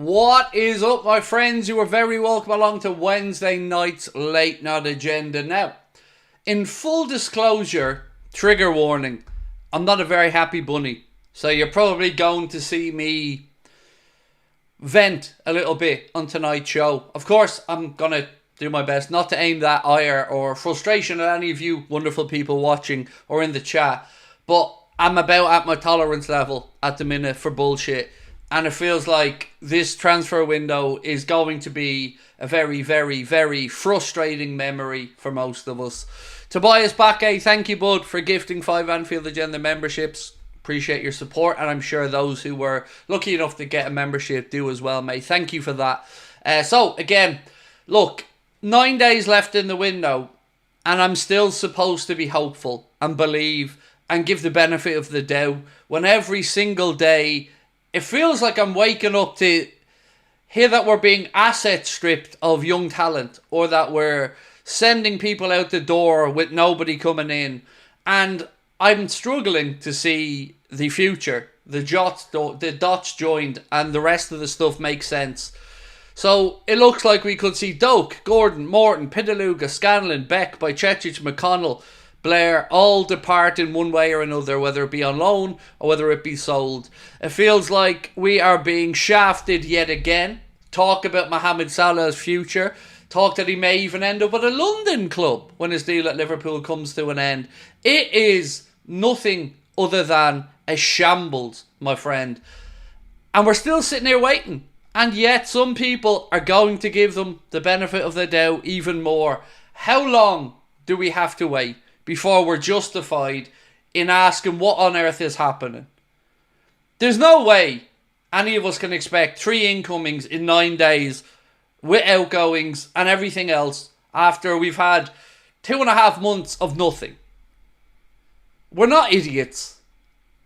What is up, my friends? You are very welcome along to Wednesday night's Late Night Agenda. Now, in full disclosure, trigger warning, I'm not a very happy bunny. So you're probably going to see me vent a little bit on tonight's show. Of course, I'm going to do my best not to aim that ire or frustration at any of you wonderful people watching or in the chat. But I'm about at my tolerance level at the minute for bullshit. And it feels like this transfer window is going to be a very, very, very frustrating memory for most of us. Tobias Bakke, thank you, bud, for gifting 5 Anfield Agenda memberships. Appreciate your support, and I'm sure those who were lucky enough to get a membership do as well, mate. Thank you for that. So, again, look, 9 days left in the window, and I'm still supposed to be hopeful and believe and give the benefit of the doubt when every single day it feels like I'm waking up to hear that we're being asset stripped of young talent, or that we're sending people out the door with nobody coming in. And I'm struggling to see the future. The dots joined and the rest of the stuff makes sense. So it looks like we could see Doak, Gordon, Morton, Pitaluga, Scanlon, Beck, Bajcetic, McConnell, Blair all depart in one way or another, whether it be on loan or whether it be sold. It feels like we are being shafted yet again. Talk about Mohamed Salah's future. Talk that he may even end up at a London club when his deal at Liverpool comes to an end. It is nothing other than a shambles, my friend. And we're still sitting here waiting. And yet some people are going to give them the benefit of the doubt even more. How long do we have to wait before we're justified in asking what on earth is happening? There's no way any of us can expect 3 incomings in 9 days with outgoings and everything else after we've had 2.5 months of nothing. We're not idiots.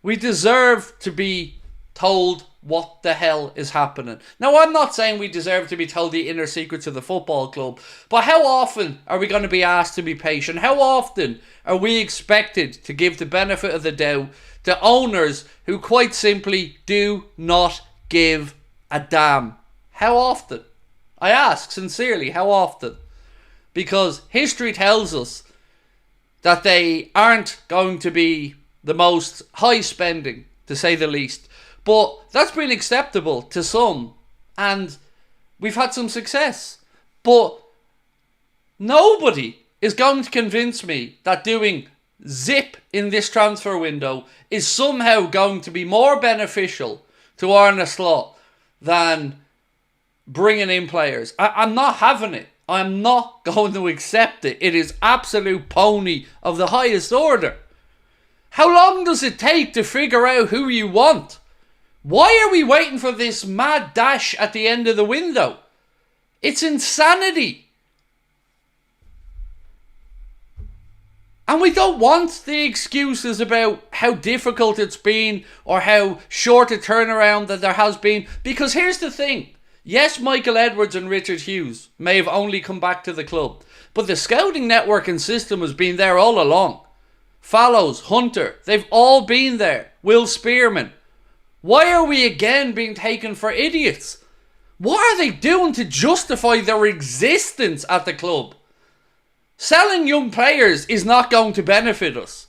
We deserve to be told what the hell is happening. Now, I'm not saying we deserve to be told the inner secrets of the football club, but how often are we going to be asked to be patient? How often are we expected to give the benefit of the doubt to owners who quite simply do not give a damn? How often? I ask sincerely, how often? Because history tells us that they aren't going to be the most high spending, to say the least. But that's been acceptable to some, and we've had some success. But nobody is going to convince me that doing zip in this transfer window is somehow going to be more beneficial to Arne Slot than bringing in players. I'm not having it. I'm not going to accept it. It is absolute pony of the highest order. How long does it take to figure out who you want? Why are we waiting for this mad dash at the end of the window? It's insanity. And we don't want the excuses about how difficult it's been or how short a turnaround that there has been. Because here's the thing. Yes, Michael Edwards and Richard Hughes may have only come back to the club, but the scouting network and system has been there all along. Fallows, Hunter, they've all been there. Will Spearman. Why are we again being taken for idiots? What are they doing to justify their existence at the club? Selling young players is not going to benefit us.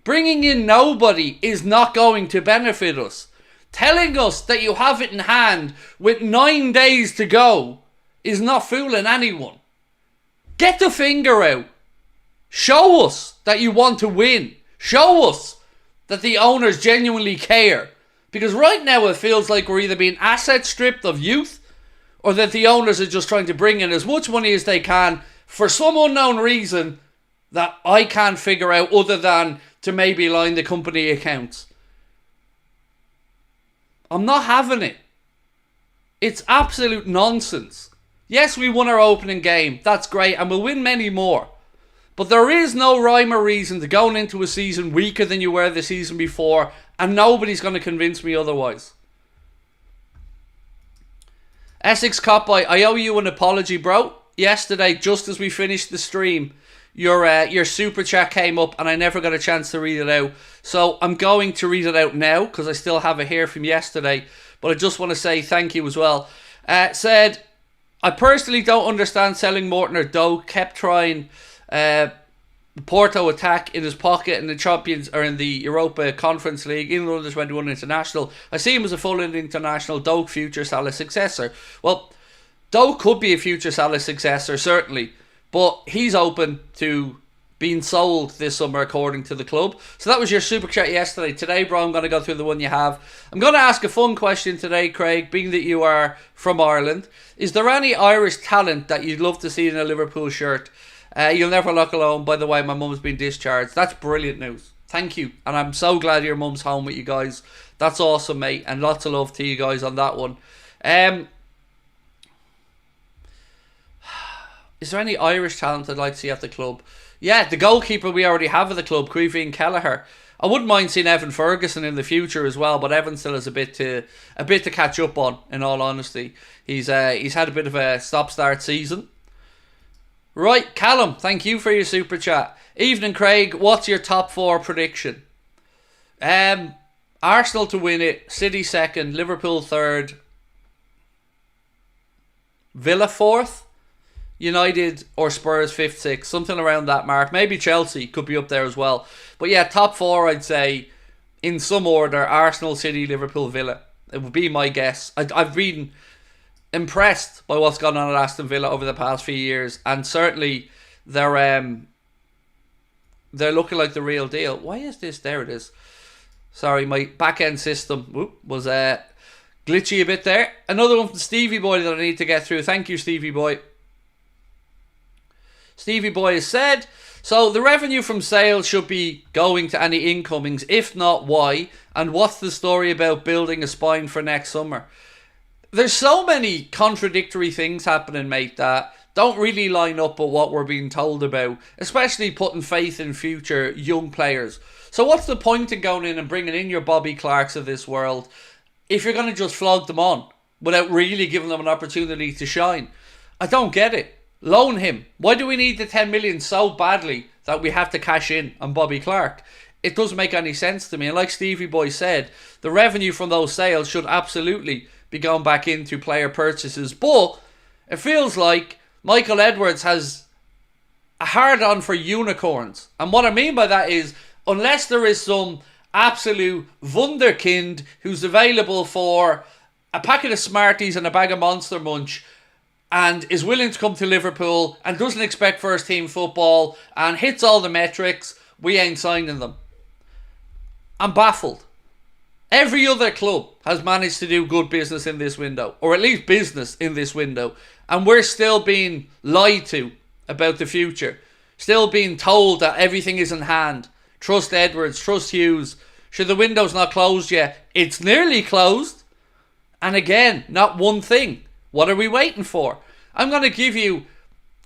Bringing in nobody is not going to benefit us. Telling us that you have it in hand with 9 days to go is not fooling anyone. Get the finger out. Show us that you want to win. Show us that the owners genuinely care. Because right now it feels like we're either being asset stripped of youth, or that the owners are just trying to bring in as much money as they can for some unknown reason that I can't figure out, other than to maybe line the company accounts. I'm not having it. It's absolute nonsense. Yes, we won our opening game. That's great, and we'll win many more. But there is no rhyme or reason to going into a season weaker than you were the season before, and nobody's going to convince me otherwise. Essex Copboy, I owe you an apology, bro. Yesterday, just as we finished the stream, your super chat came up and I never got a chance to read it out. So I'm going to read it out now because I still have it here from yesterday. but I just want to say thank you as well. Said, I personally don't understand selling Morton or Doe. Kept trying Porto attack in his pocket in the Champions or in the Europa Conference League, even though there's 21 international. I see him as a full international. Doe future Salah successor. Well, Doe could be a future Salah successor, certainly, but he's open to being sold this summer according to the club. So that was your super chat yesterday. Today, bro, I'm going to go through the one you have. I'm going to ask a fun question today, Craig, being that you are from Ireland. Is there any Irish talent that you'd love to see in a Liverpool shirt? You'll never look alone. By the way, my mum's been discharged. That's brilliant news. Thank you. And I'm so glad your mum's home with you guys. That's awesome, mate. And lots of love to you guys on that one. Is there any Irish talent I'd like to see at the club? Yeah, the goalkeeper we already have at the club, Caoimhín Kelleher. I wouldn't mind seeing Evan Ferguson in the future as well, but Evan still has a bit to catch up on, in all honesty. He's had a bit of a stop-start season. Right, Callum, thank you for your super chat. Evening, Craig. What's your top 4 prediction? Arsenal to win it, City second, Liverpool third, Villa fourth, United or Spurs 5th, 6th, something around that mark. Maybe Chelsea could be up there as well. But yeah, top 4, I'd say, in some order, Arsenal, City, Liverpool, Villa. It would be my guess. I've been impressed by what's gone on at Aston Villa over the past few years, and certainly they're looking like the real deal. Why is this? There it is. Sorry, my back-end system was glitchy a bit there. Another one from Stevie Boy that I need to get through. Thank you, Stevie Boy. Stevie Boy has said, so the revenue from sales should be going to any incomings. If not, why? And what's the story about building a spine for next summer? There's so many contradictory things happening, mate, that don't really line up with what we're being told about, especially putting faith in future young players. So what's the point in going in and bringing in your Bobby Clarks of this world if you're going to just flog them on without really giving them an opportunity to shine? I don't get it. Loan him. Why do we need the 10 million so badly that we have to cash in on Bobby Clark? It doesn't make any sense to me. And like Stevie Boy said, the revenue from those sales should absolutely be going back into player purchases. But it feels like Michael Edwards has a hard-on for unicorns. And what I mean by that is, unless there is some absolute wunderkind who's available for a packet of Smarties and a bag of Monster Munch and is willing to come to Liverpool and doesn't expect first team football and hits all the metrics, we ain't signing them. I'm baffled. Every other club has managed to do good business in this window, or at least business in this window, and we're still being lied to about the future. Still being told that everything is in hand. Trust Edwards, trust Hughes. Sure, the window's not closed yet. It's nearly closed. And again, not one thing. What are we waiting for? I'm going to give you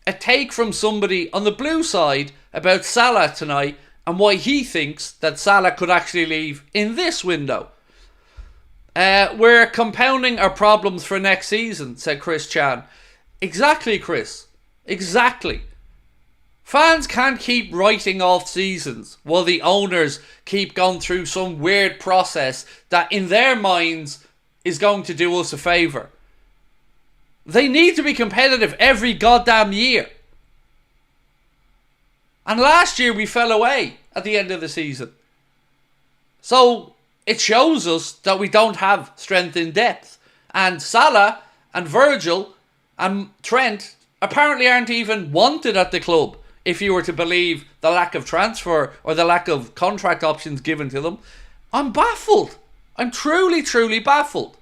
a take from somebody on the blue side about Salah tonight and why he thinks that Salah could actually leave in this window. We're compounding our problems for next season, said Chris Chan. Exactly, Chris. Exactly. Fans can't keep writing off seasons while the owners keep going through some weird process that in their minds is going to do us a favour. They need to be competitive every goddamn year. And last year we fell away at the end of the season. So it shows us that we don't have strength in depth. And Salah and Virgil and Trent apparently aren't even wanted at the club, if you were to believe the lack of transfer or the lack of contract options given to them. I'm baffled. I'm truly, truly baffled.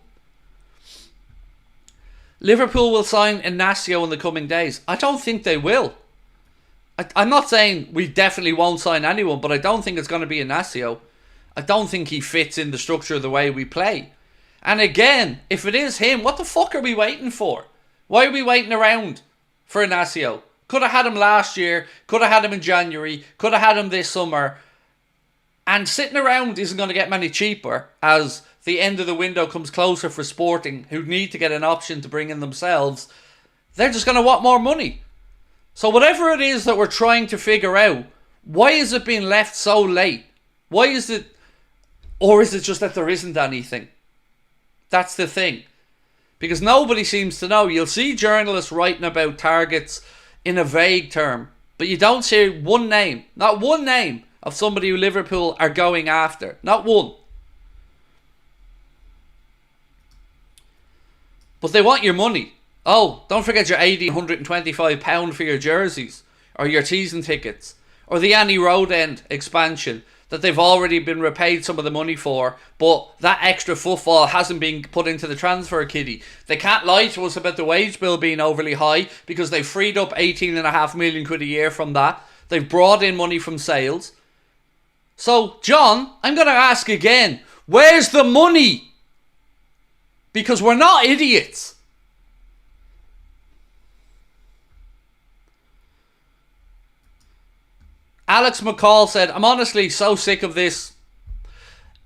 Liverpool will sign Inacio in the coming days. I don't think they will. I'm not saying we definitely won't sign anyone, but I don't think it's going to be Inacio. I don't think he fits in the structure of the way we play. And again, if it is him, what the fuck are we waiting for? Why are we waiting around for Inacio? Could have had him last year, could have had him in January, could have had him this summer. And sitting around isn't going to get many cheaper as the end of the window comes closer for Sporting, who need to get an option to bring in themselves. They're just going to want more money. So whatever it is that we're trying to figure out, why is it being left so late? Why is it... Or is it just that there isn't anything? That's the thing. Because nobody seems to know. You'll see journalists writing about targets in a vague term, but you don't see one name, not one name of somebody who Liverpool are going after. Not one. But they want your money. Oh, don't forget your £80, £125 for your jerseys, or your season tickets, or the Annie Road End expansion that they've already been repaid some of the money for, but that extra footfall hasn't been put into the transfer kitty. They can't lie to us about the wage bill being overly high because they've freed up £18.5 million a year from that. They've brought in money from sales. So, John, I'm going to ask again, where's the money? Because we're not idiots. Alex McCall said, I'm honestly so sick of this.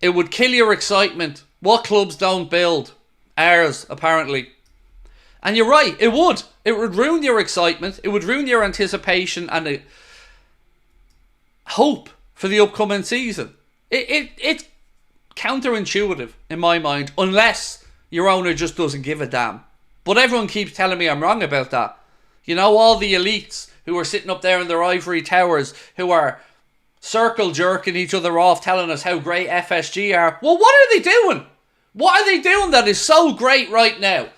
It would kill your excitement. What clubs don't build? Ours, apparently. And you're right, it would. It would ruin your excitement. It would ruin your anticipation and a hope for the upcoming season. It's counterintuitive in my mind, unless your owner just doesn't give a damn. But everyone keeps telling me I'm wrong about that. You know, all the elites who are sitting up there in their ivory towers, who are circle jerking each other off, telling us how great FSG are. Well, what are they doing? What are they doing that is so great right now?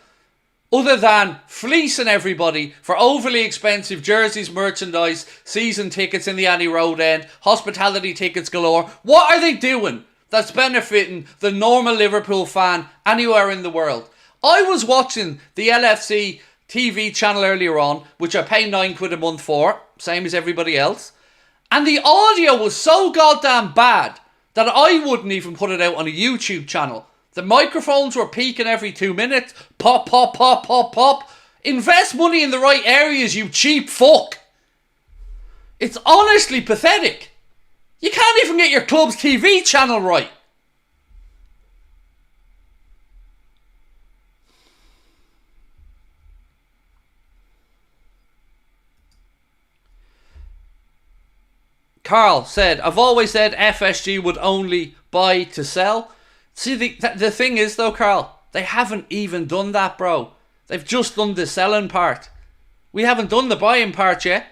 Other than fleecing everybody for overly expensive jerseys, merchandise, season tickets in the Annie Road End, hospitality tickets galore. What are they doing that's benefiting the normal Liverpool fan anywhere in the world? I was watching the LFC TV channel earlier on, which I pay £9 a month for, same as everybody else, and the audio was so goddamn bad that I wouldn't even put it out on a YouTube channel. The microphones were peaking every 2 minutes. Pop, pop, pop, pop, pop. Invest money in the right areas, you cheap fuck. It's honestly pathetic. You can't even get your club's TV channel right. Carl said, I've always said FSG would only buy to sell. See, the thing is though, Carl, they haven't even done that, bro. They've just done the selling part. We haven't done the buying part yet.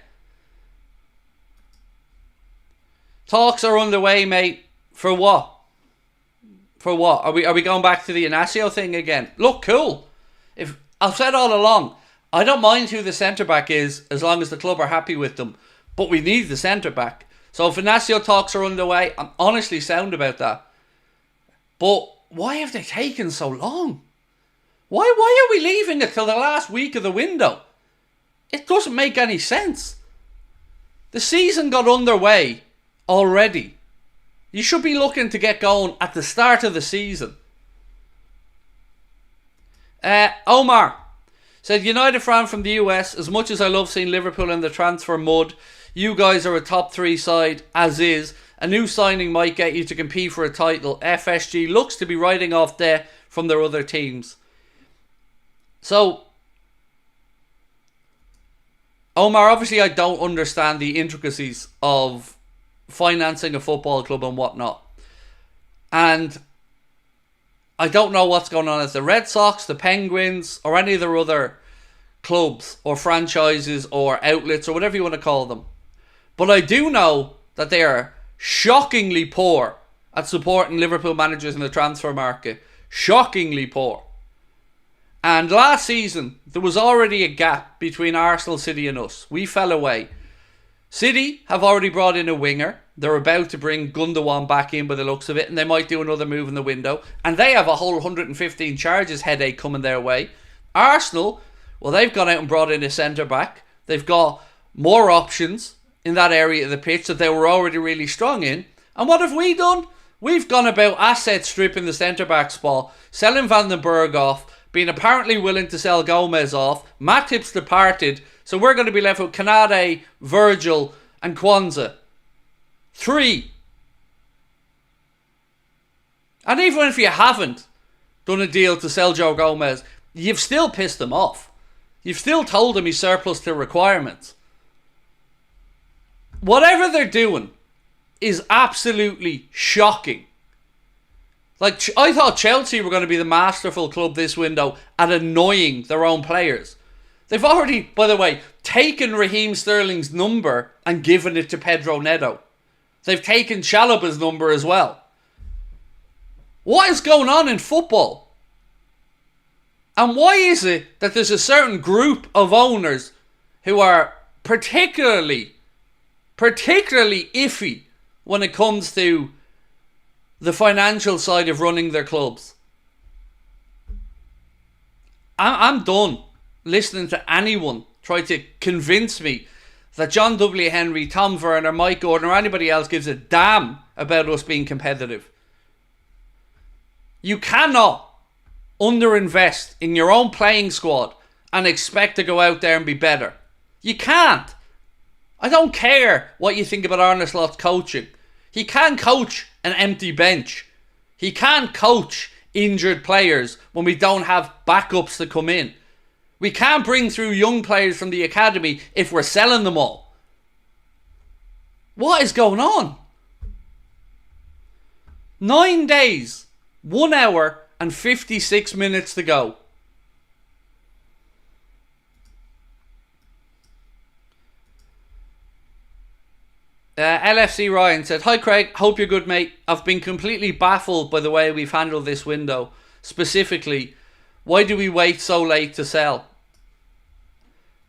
Talks are underway, mate. For what? For what? Are we going back to the Inacio thing again? Look, cool. If I've said all along, I don't mind who the centre-back is as long as the club are happy with them. But we need the centre-back. So if Inacio talks are underway, I'm honestly sound about that. But why have they taken so long? Why are we leaving it till the last week of the window? It doesn't make any sense. The season got underway already. You should be looking to get going at the start of the season. Omar said, United fan from the US, as much as I love seeing Liverpool in the transfer mud, you guys are a top 3 side as is. A new signing might get you to compete for a title. FSG looks to be riding off debt from their other teams. So, Omar, obviously I don't understand the intricacies of financing a football club and whatnot. And I don't know what's going on at the Red Sox, the Penguins, or any of their other clubs or franchises or outlets or whatever you want to call them. But I do know that they are shockingly poor at supporting Liverpool managers in the transfer market. Shockingly poor. And last season, there was already a gap between Arsenal, City and us. We fell away. City have already brought in a winger. They're about to bring Gundogan back in by the looks of it, and they might do another move in the window. And they have a whole 115 charges headache coming their way. Arsenal, well, they've gone out and brought in a centre-back. They've got more options in that area of the pitch that they were already really strong in. And what have we done? We've gone about asset stripping the centre-back spot, selling Vandenberg off, being apparently willing to sell Gomez off. Matip's departed, so we're going to be left with Kanade, Virgil and Kwanzaa. 3. And even if you haven't done a deal to sell Joe Gomez, you've still pissed him off. You've still told him he's surplus to requirements. Whatever they're doing is absolutely shocking. Like, I thought Chelsea were going to be the masterful club this window at annoying their own players. They've already, by the way, taken Raheem Sterling's number and given it to Pedro Neto. They've taken Chalobah's number as well. What is going on in football? And why is it that there's a certain group of owners who are particularly iffy when it comes to the financial side of running their clubs? I'm done listening to anyone try to convince me that John W. Henry, Tom Werner, Mike Gordon or anybody else gives a damn about us being competitive. You cannot underinvest in your own playing squad and expect to go out there and be better. You can't. I don't care what you think about Arne Slot's coaching. He can't coach an empty bench. He can't coach injured players when we don't have backups to come in. We can't bring through young players from the academy if we're selling them all. What is going on? 9 days, 1 hour and 56 minutes to go. LFC Ryan said, "Hi Craig, hope you're good mate. I've been completely baffled by the way we've handled this window. Specifically, why do we wait so late to sell?"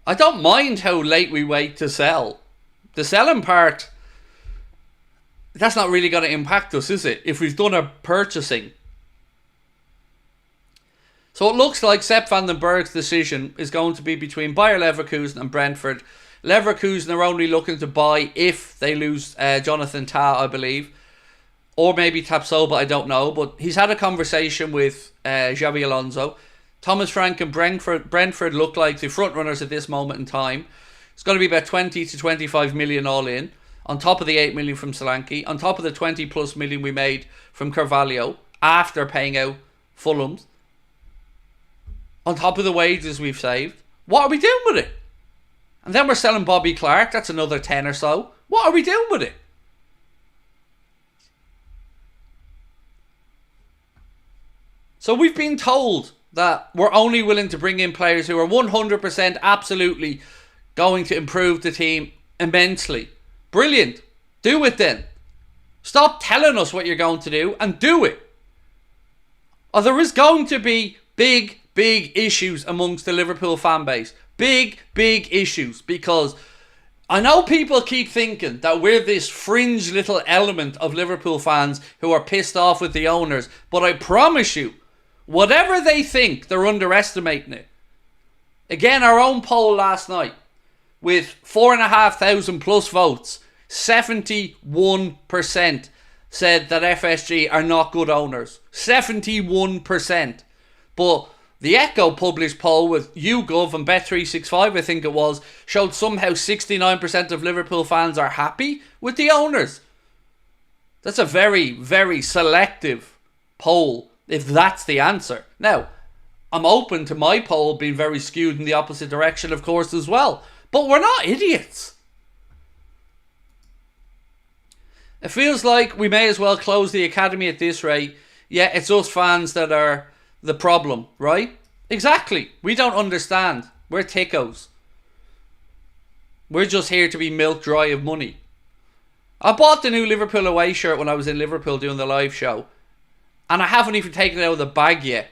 I don't mind how late we wait to sell. The selling part, that's not really going to impact us, is it? If we've done our purchasing. So it looks like Sepp Vandenberg's decision is going to be between Bayer Leverkusen and Brentford. Leverkusen are only looking to buy if they lose Jonathan Tah, I believe. Or maybe Tapsoba, I don't know. But he's had a conversation with Xabi Alonso. Thomas Frank and Brentford look like the front runners at this moment in time. It's going to be about 20 to 25 million all in. On top of the 8 million from Solanke. On top of the 20 plus million we made from Carvalho. After paying out Fulham's. On top of the wages we've saved. What are we doing with it? And then we're selling Bobby Clark. That's another 10 or so. What are we doing with it? So we've been told that we're only willing to bring in players who are 100% absolutely going to improve the team immensely. Brilliant. Do it then. Stop telling us what you're going to do and do it. Or there is going to be big issues amongst the Liverpool fan base. Big issues, because I know people keep thinking that we're this fringe little element of Liverpool fans who are pissed off with the owners, but I promise you, whatever they think, they're underestimating it. Again, our own poll last night, with 4,500 plus votes, 71% said that FSG are not good owners. 71%. But the Echo published poll with YouGov and Bet365, I think it was, showed somehow 69% of Liverpool fans are happy with the owners. That's a very selective poll, if that's the answer. Now, I'm open to my poll being very skewed in the opposite direction, of course, as well. But we're not idiots. It feels like we may as well close the academy at this rate. Yeah, it's us fans that are the problem, right? Exactly. We don't understand. We're tickos. We're just here to be milk dry of money. I bought the new Liverpool away shirt when I was in Liverpool doing the live show. And I haven't even taken it out of the bag yet.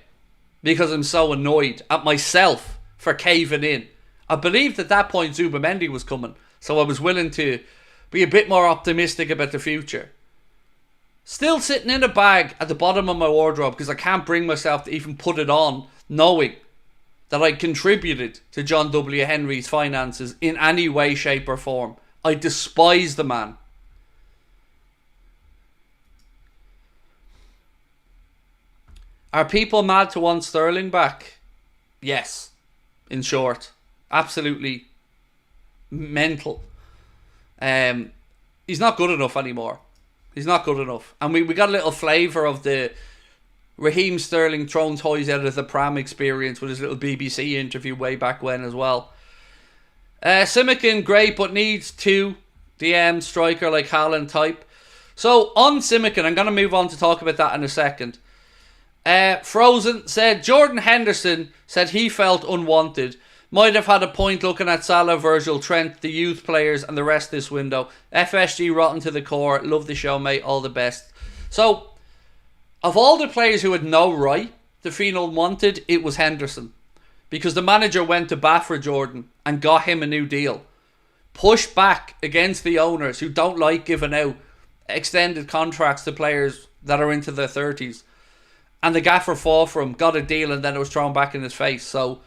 Because I'm so annoyed at myself for caving in. I believed at that point Zubamendi was coming. So I was willing to be a bit more optimistic about the future. Still sitting in a bag at the bottom of my wardrobe because I can't bring myself to even put it on, knowing that I contributed to John W. Henry's finances in any way, shape or form. I despise the man. Are people mad to want Sterling back? Yes. In short. Absolutely mental. He's not good enough anymore. He's not good enough. And we got a little flavour of the Raheem Sterling throwing toys out of the pram experience with his little BBC interview way back when as well. Simakan, great, but needs two striker like Haaland type. So on Simakan, I'm going to move on to talk about that in a second. Frozen said Jordan Henderson said he felt unwanted. Might have had a point looking at Salah, Virgil, Trent, the youth players and the rest this window. FSG rotten to the core. Love the show, mate. All the best. So, of all the players who had no right to feel unwanted, it was Henderson. Because the manager went to bat for Jordan and got him a new deal. Pushed back against the owners who don't like giving out extended contracts to players that are into their 30s. And the gaffer fought for him, got a deal, and then it was thrown back in his face. So,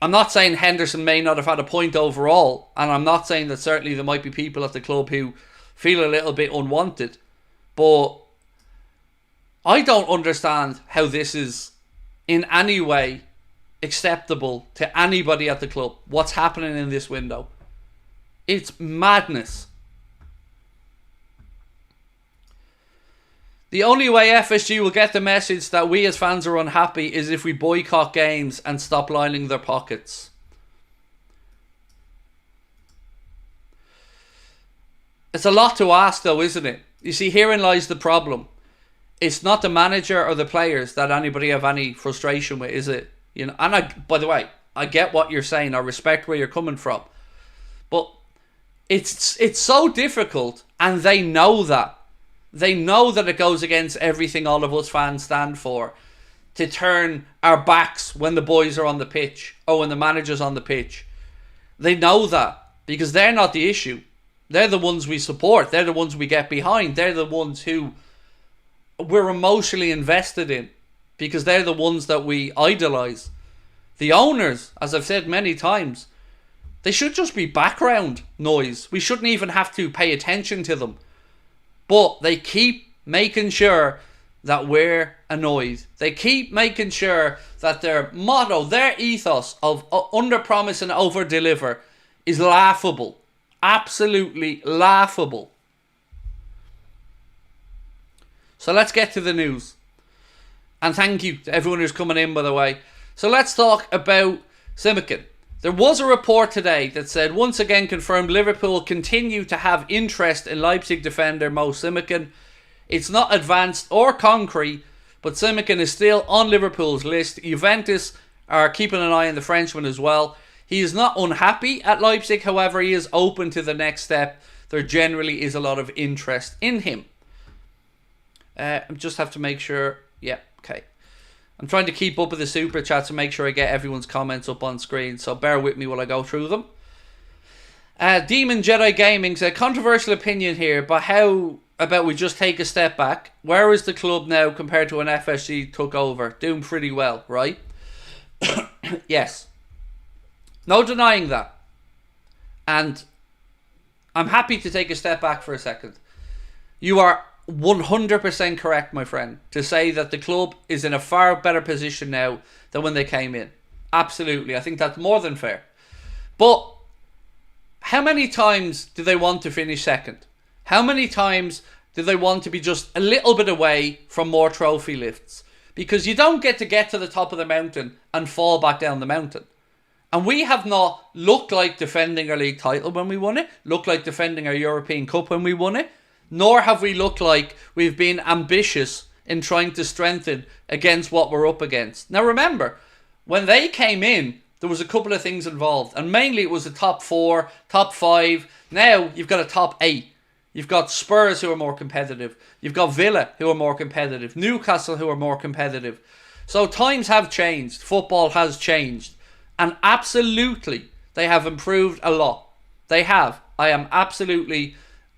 I'm not saying Henderson may not have had a point overall, and I'm not saying that certainly there might be people at the club who feel a little bit unwanted, but I don't understand how this is in any way acceptable to anybody at the club. What's happening in this window? It's madness. The only way FSG will get the message that we as fans are unhappy is if we boycott games and stop lining their pockets. It's a lot to ask though, isn't it? You see, herein lies the problem. It's not the manager or the players that anybody have any frustration with, is it? You know, and by the way, I get what you're saying. I respect where you're coming from. But it's so difficult, and they know that. They know that it goes against everything all of us fans stand for, to turn our backs when the boys are on the pitch or when the manager's on the pitch. They know that because they're not the issue. They're the ones we support. They're the ones we get behind. They're the ones who we're emotionally invested in because they're the ones that we idolise. The owners, as I've said many times, they should just be background noise. We shouldn't even have to pay attention to them. But they keep making sure that we're annoyed. They keep making sure that their motto, their ethos of under-promise and over-deliver is laughable. Absolutely laughable. So let's get to the news. And thank you to everyone who's coming in, by the way. So let's talk about Simakan. There was a report today that said, once again confirmed, Liverpool continue to have interest in Leipzig defender Mo Simakan. It's not advanced or concrete, but Simakan is still on Liverpool's list. Juventus are keeping an eye on the Frenchman as well. He is not unhappy at Leipzig, however, he is open to the next step. There generally is a lot of interest in him. I just have to make sure. Yeah, okay. I'm trying to keep up with the super chats and make sure I get everyone's comments up on screen, so bear with me while I go through them. Demon Jedi Gaming said, controversial opinion here, but how about we just take a step back? Where is the club now compared to when FSG took over? Doing pretty well, right? Yes. No denying that. And I'm happy to take a step back for a second. You are 100% correct, my friend, to say that the club is in a far better position now than when they came in. Absolutely. I think that's more than fair. But how many times do they want to finish second? How many times do they want to be just a little bit away from more trophy lifts? Because you don't get to the top of the mountain and fall back down the mountain. And we have not looked like defending our league title when we won it, looked like defending our European Cup when we won it, nor have we looked like we've been ambitious in trying to strengthen against what we're up against. Now remember, when they came in, there was a couple of things involved. And mainly it was the top 4, top 5. Now you've got a top 8. You've got Spurs who are more competitive. You've got Villa who are more competitive. Newcastle who are more competitive. So times have changed. Football has changed. And absolutely, they have improved a lot. They have. I'm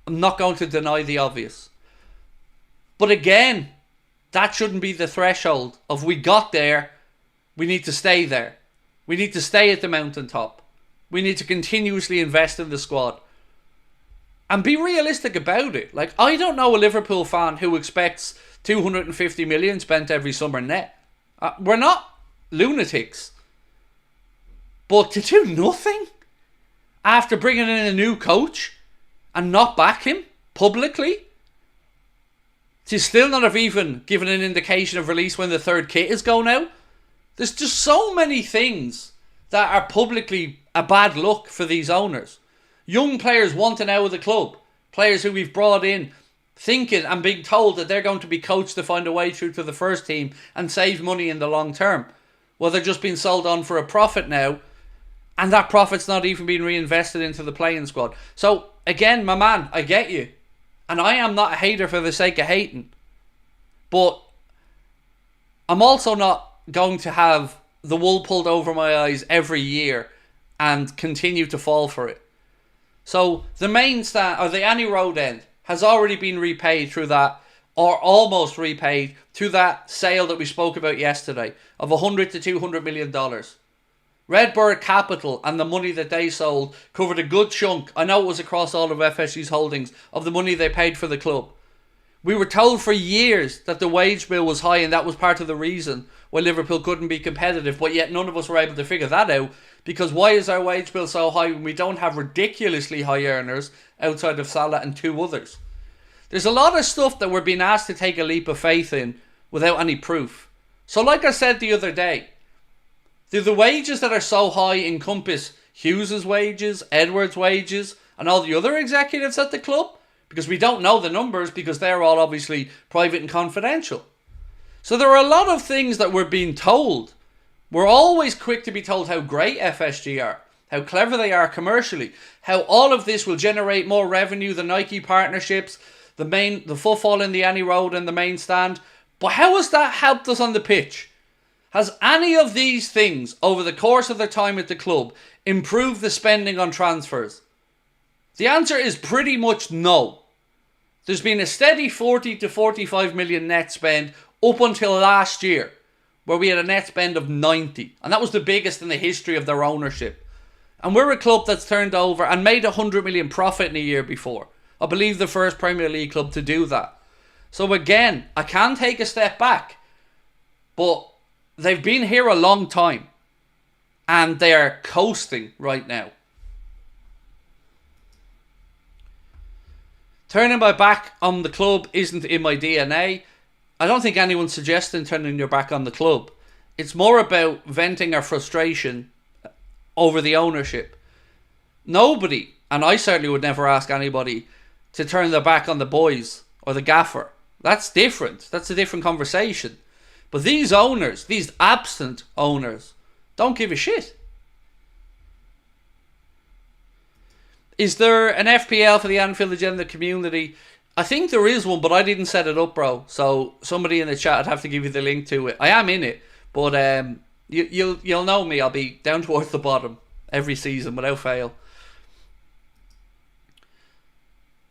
not going to deny the obvious. But again, that shouldn't be the threshold of we got there, we need to stay there. We need to stay at the mountaintop. We need to continuously invest in the squad. And be realistic about it. Like, I don't know a Liverpool fan who expects 250 million spent every summer net. We're not lunatics. But to do nothing after bringing in a new coach and not back him publicly, to still not have even given an indication of release when the third kit is going out. There's just so many things that are publicly a bad look for these owners. Young players wanting out of the club. Players who we've brought in thinking and being told that they're going to be coached to find a way through to the first team and save money in the long term. Well, they're just being sold on for a profit now, and that profit's not even being reinvested into the playing squad. So, again, my man, I get you. And I am not a hater for the sake of hating. But I'm also not going to have the wool pulled over my eyes every year and continue to fall for it. So the main stand, or the Annie Road end, has already been repaid through that, or almost repaid through that sale that we spoke about yesterday of $100 to $200 million. Redbird Capital and the money that they sold covered a good chunk, I know it was across all of FSG's holdings, of the money they paid for the club. We were told for years that the wage bill was high, and that was part of the reason why Liverpool couldn't be competitive, but yet none of us were able to figure that out, because why is our wage bill so high when we don't have ridiculously high earners outside of Salah and two others? There's a lot of stuff that we're being asked to take a leap of faith in without any proof. So like I said the other day, do the wages that are so high encompass Hughes' wages, Edwards' wages, and all the other executives at the club? Because we don't know the numbers, because they're all obviously private and confidential. So there are a lot of things that we're being told. We're always quick to be told how great FSG are, how clever they are commercially, how all of this will generate more revenue, the Nike partnerships, the footfall in the Annie Road and the main stand. But how has that helped us on the pitch? Has any of these things over the course of their time at the club improved the spending on transfers? The answer is pretty much no. There's been a steady 40 to 45 million net spend up until last year, where we had a net spend of 90. And that was the biggest in the history of their ownership. And we're a club that's turned over and made 100 million profit in a year before. I believe the first Premier League club to do that. So again, I can take a step back, but they've been here a long time, and they are coasting right now. Turning my back on the club isn't in my DNA. I don't think anyone's suggesting turning your back on the club. It's more about venting our frustration over the ownership. Nobody, and I certainly would never ask anybody, to turn their back on the boys or the gaffer. That's different. That's a different conversation. But these owners, these absent owners, don't give a shit. Is there an FPL for the Anfield Agenda community? I think there is one, but I didn't set it up, bro. So somebody in the chat, I'd have to give you the link to it. I am in it, but you'll know me. I'll be down towards the bottom every season without fail.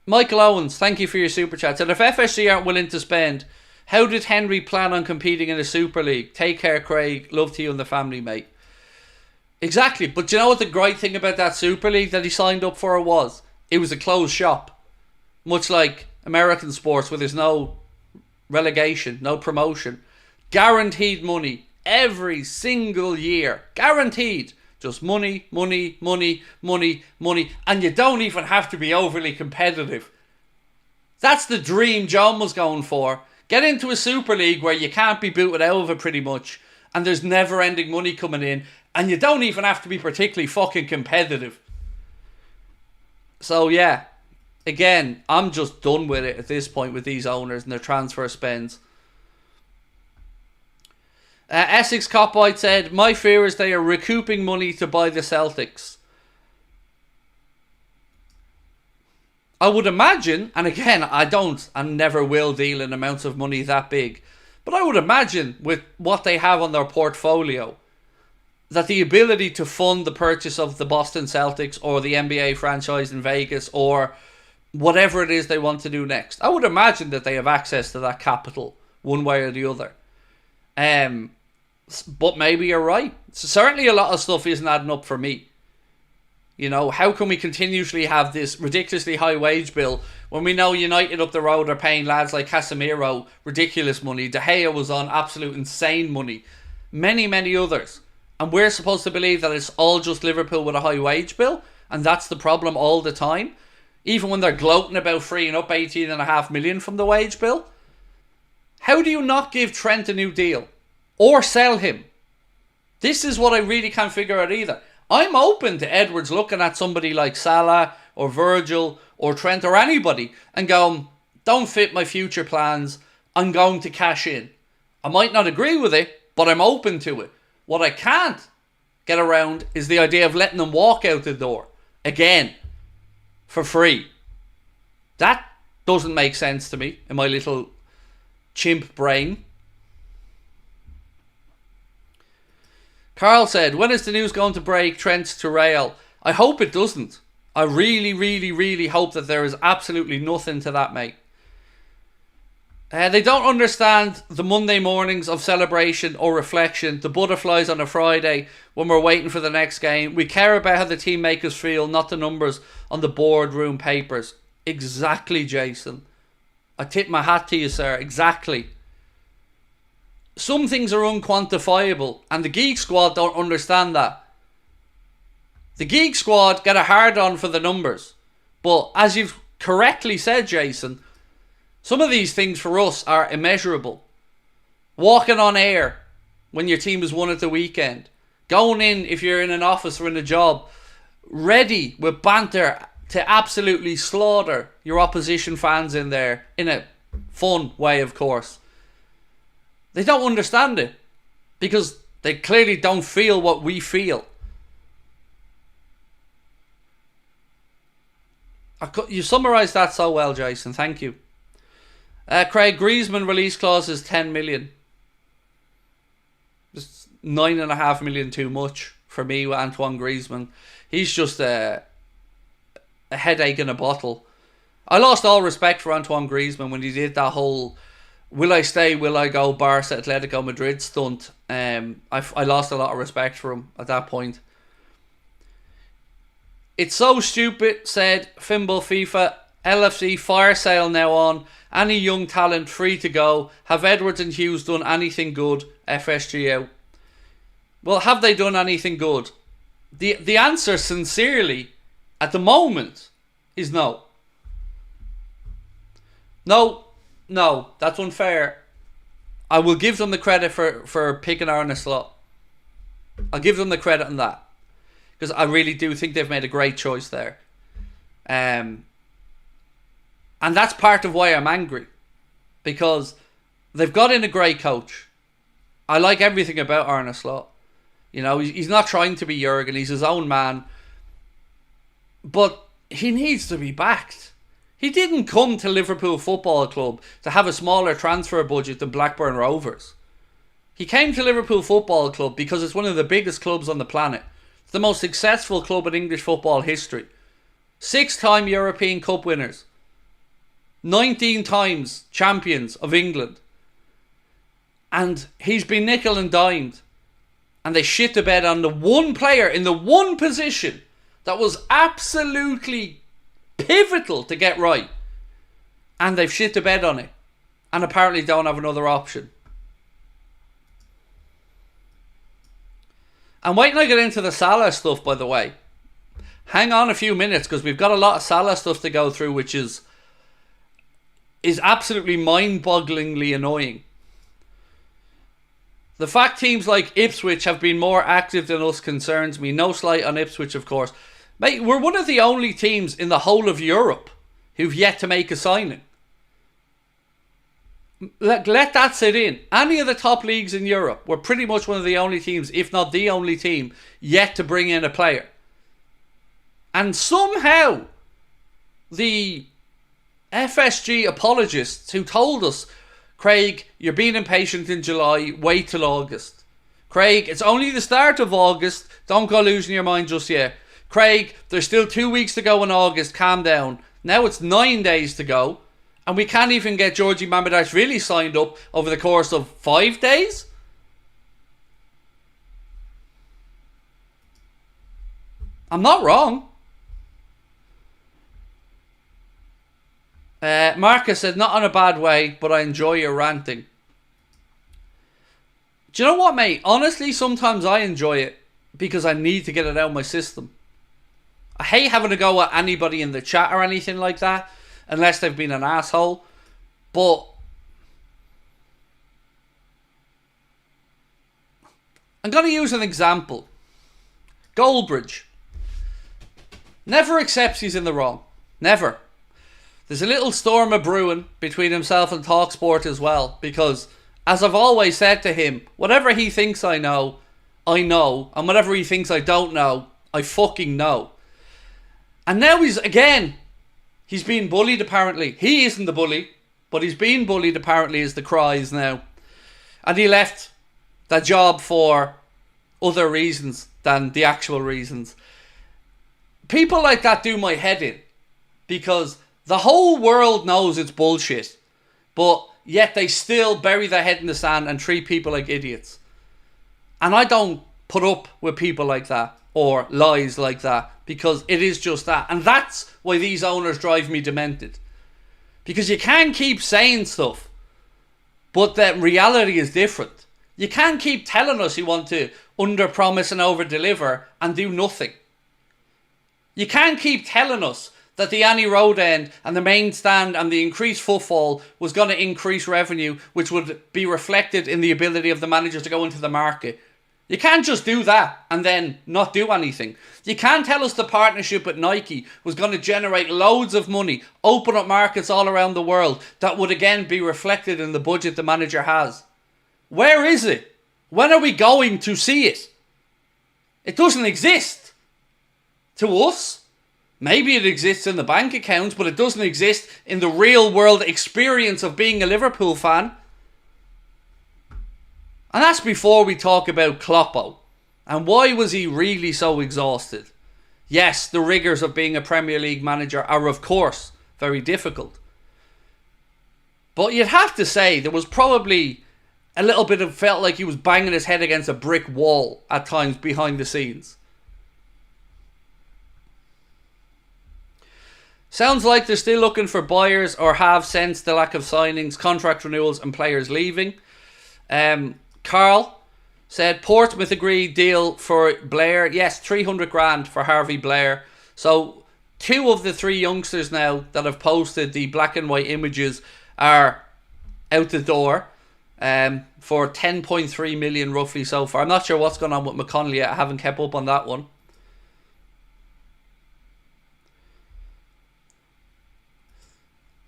Michael Owens, thank you for your super chat. Said, if FSG aren't willing to spend, how did Henry plan on competing in a Super League? Take care, Craig. Love to you and the family, mate. Exactly, but do you know what the great thing about that Super League that he signed up for was? It was a closed shop. Much like American sports, where there's no relegation, no promotion. Guaranteed money every single year. Guaranteed. Just money, money, money, money, money. And you don't even have to be overly competitive. That's the dream John was going for. Get into a Super League where you can't be booted out of it pretty much, and there's never ending money coming in, and you don't even have to be particularly fucking competitive. So yeah, again, I'm just done with it at this point with these owners and their transfer spends. Essex Copbite said, my fear is they are recouping money to buy the Celtics. I would imagine, and again, I don't and never will deal in amounts of money that big, but I would imagine with what they have on their portfolio, that the ability to fund the purchase of the Boston Celtics or the NBA franchise in Vegas or whatever it is they want to do next, I would imagine that they have access to that capital one way or the other. But maybe you're right. Certainly a lot of stuff isn't adding up for me. You know, how can we continuously have this ridiculously high wage bill when we know United up the road are paying lads like Casemiro ridiculous money, De Gea was on absolute insane money, many, many others. And we're supposed to believe that it's all just Liverpool with a high wage bill, and that's the problem all the time, even when they're gloating about freeing up 18.5 million from the wage bill. How do you not give Trent a new deal? Or sell him? This is what I really can't figure out either. I'm open to Edwards looking at somebody like Salah or Virgil or Trent or anybody and going, don't fit my future plans, I'm going to cash in. I might not agree with it, but I'm open to it. What I can't get around is the idea of letting them walk out the door again for free. That doesn't make sense to me in my little chimp brain. Carl said, when is the news going to break Trent to Real? I hope it doesn't. I really, really, really hope that there is absolutely nothing to that, mate. They don't understand the Monday mornings of celebration or reflection, the butterflies on a Friday when we're waiting for the next game. We care about how the team make us feel, not the numbers on the boardroom papers. Exactly, Jason. I tip my hat to you, sir. Exactly. Some things are unquantifiable, and the Geek Squad don't understand that. The Geek Squad get a hard-on for the numbers. But as you've correctly said, Jason, some of these things for us are immeasurable. Walking on air when your team has won at the weekend. Going in, if you're in an office or in a job, ready with banter to absolutely slaughter your opposition fans in there. In a fun way, of course. They don't understand it. Because they clearly don't feel what we feel. You summarised that so well, Jason. Thank you. Craig, Griezmann release clause is 10 million. Just 9.5 million too much for me with Antoine Griezmann. He's just a headache in a bottle. I lost all respect for Antoine Griezmann when he did that whole will I stay, will I go Barca Atletico Madrid stunt. I lost a lot of respect for him at that point. It's so stupid, said Fimble FIFA. LFC fire sale now on. Any young talent free to go. Have Edwards and Hughes done anything good? FSG out. Well, have they done anything good? The answer, sincerely, at the moment, is no. No, that's unfair. I will give them the credit for picking Arne Slot. I'll give them the credit on that. Because I really do think they've made a great choice there. And that's part of why I'm angry. Because they've got in a great coach. I like everything about Arne Slot. You know, he's not trying to be Jurgen. He's his own man. But he needs to be backed. He didn't come to Liverpool Football Club to have a smaller transfer budget than Blackburn Rovers. He came to Liverpool Football Club because it's one of the biggest clubs on the planet. It's the most successful club in English football history. 6-time European Cup winners. 19 times champions of England. And he's been nickel and dimed. And they shit the bed on the one player in the one position that was absolutely pivotal to get right. And they've shit the bed on it. And apparently don't have another option. I'm waiting to get into the Salah stuff, by the way. Hang on a few minutes, because we've got a lot of Salah stuff to go through, which is absolutely mind-bogglingly annoying. The fact teams like Ipswich have been more active than us concerns me. No slight on Ipswich, of course. Mate, we're one of the only teams in the whole of Europe who've yet to make a signing. Let that sit in. Any of the top leagues in Europe, we're pretty much one of the only teams, if not the only team, yet to bring in a player. And somehow, the FSG apologists who told us, Craig, you're being impatient in July, wait till August. Craig, it's only the start of August, don't go losing your mind just yet. Craig, there's still 2 weeks to go in August, calm down. Now it's 9 days to go, and we can't even get Georgi Mamardashvili signed up over the course of 5 days? I'm not wrong. Marcus said, not in a bad way, but I enjoy your ranting. Do you know what, mate? Honestly, sometimes I enjoy it because I need to get it out of my system. I hate having to go at anybody in the chat or anything like that, unless they've been an asshole. But I'm going to use an example. Goldbridge never accepts he's in the wrong. Never. there's a little storm of brewing between himself and TalkSport as well, because as I've always said to him, whatever he thinks I know, and whatever he thinks I don't know, I fucking know. And now he's being bullied apparently. He isn't the bully, but he's being bullied apparently is the cries now. And he left that job for other reasons than the actual reasons. People like that do my head in, because the whole world knows it's bullshit, but yet they still bury their head in the sand and treat people like idiots. And I don't put up with people like that or lies like that, because it is just that. And that's why these owners drive me demented. Because you can't keep saying stuff, but the reality is different. You can't keep telling us you want to under-promise and over-deliver and do nothing. You can't keep telling us that the Annie Road end and the main stand and the increased footfall was going to increase revenue, which would be reflected in the ability of the managers to go into the market. You can't just do that and then not do anything. You can't tell us the partnership with Nike was going to generate loads of money, open up markets all around the world that would again be reflected in the budget the manager has. Where is it? When are we going to see it? It doesn't exist. To us, maybe it exists in the bank accounts, but it doesn't exist in the real world experience of being a Liverpool fan. And that's before we talk about Kloppo. And why was he really so exhausted? Yes, the rigours of being a Premier League manager are of course very difficult. But you'd have to say there was probably a little bit of felt like he was banging his head against a brick wall at times behind the scenes. Sounds like they're still looking for buyers or have sensed the lack of signings, contract renewals and players leaving. Carl said Portsmouth agreed deal for Blair. Yes, 300 grand for Harvey Blair. So 2 of the 3 youngsters now that have posted the black and white images are out the door for 10.3 million roughly so far. I'm not sure what's going on with McConnell yet. I haven't kept up on that one.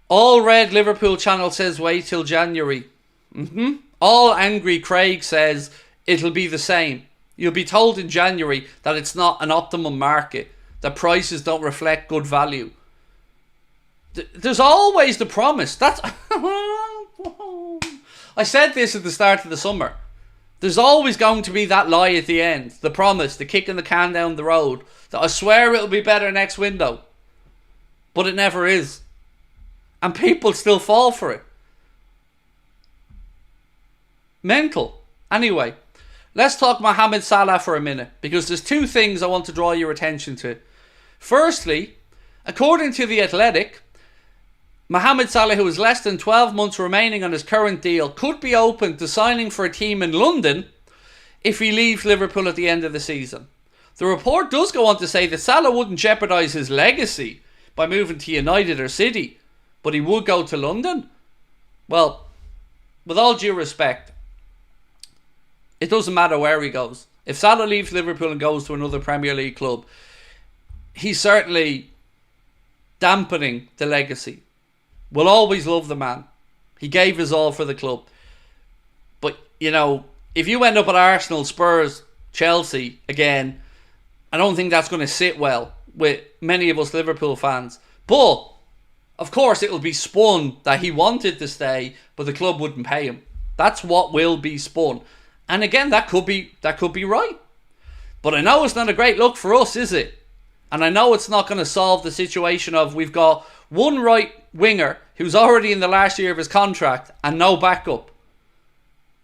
All Red Liverpool channel says wait till January. All Angry Craig says it'll be the same. You'll be told in January that it's not an optimum market, that prices don't reflect good value. There's always the promise. That's I said this at the start of the summer. There's always going to be that lie at the end, the promise, the kicking the can down the road, that I swear it'll be better next window. But it never is. And people still fall for it. Mental. Anyway, let's talk Mohamed Salah for a minute, because there's 2 things I want to draw your attention to. Firstly, according to The Athletic, Mohamed Salah, who has less than 12 months remaining on his current deal, could be open to signing for a team in London if he leaves Liverpool at the end of the season. The report does go on to say that Salah wouldn't jeopardise his legacy by moving to United or City, but he would go to London. Well, with all due respect, it doesn't matter where he goes. If Salah leaves Liverpool and goes to another Premier League club, he's certainly dampening the legacy. We'll always love the man. He gave his all for the club. But, you know, if you end up at Arsenal, Spurs, Chelsea again, I don't think that's going to sit well with many of us Liverpool fans. But, of course, it'll be spun that he wanted to stay, but the club wouldn't pay him. That's what will be spun. And again, that could be right. But I know it's not a great look for us, is it? And I know it's not going to solve the situation of we've got one right winger who's already in the last year of his contract and no backup.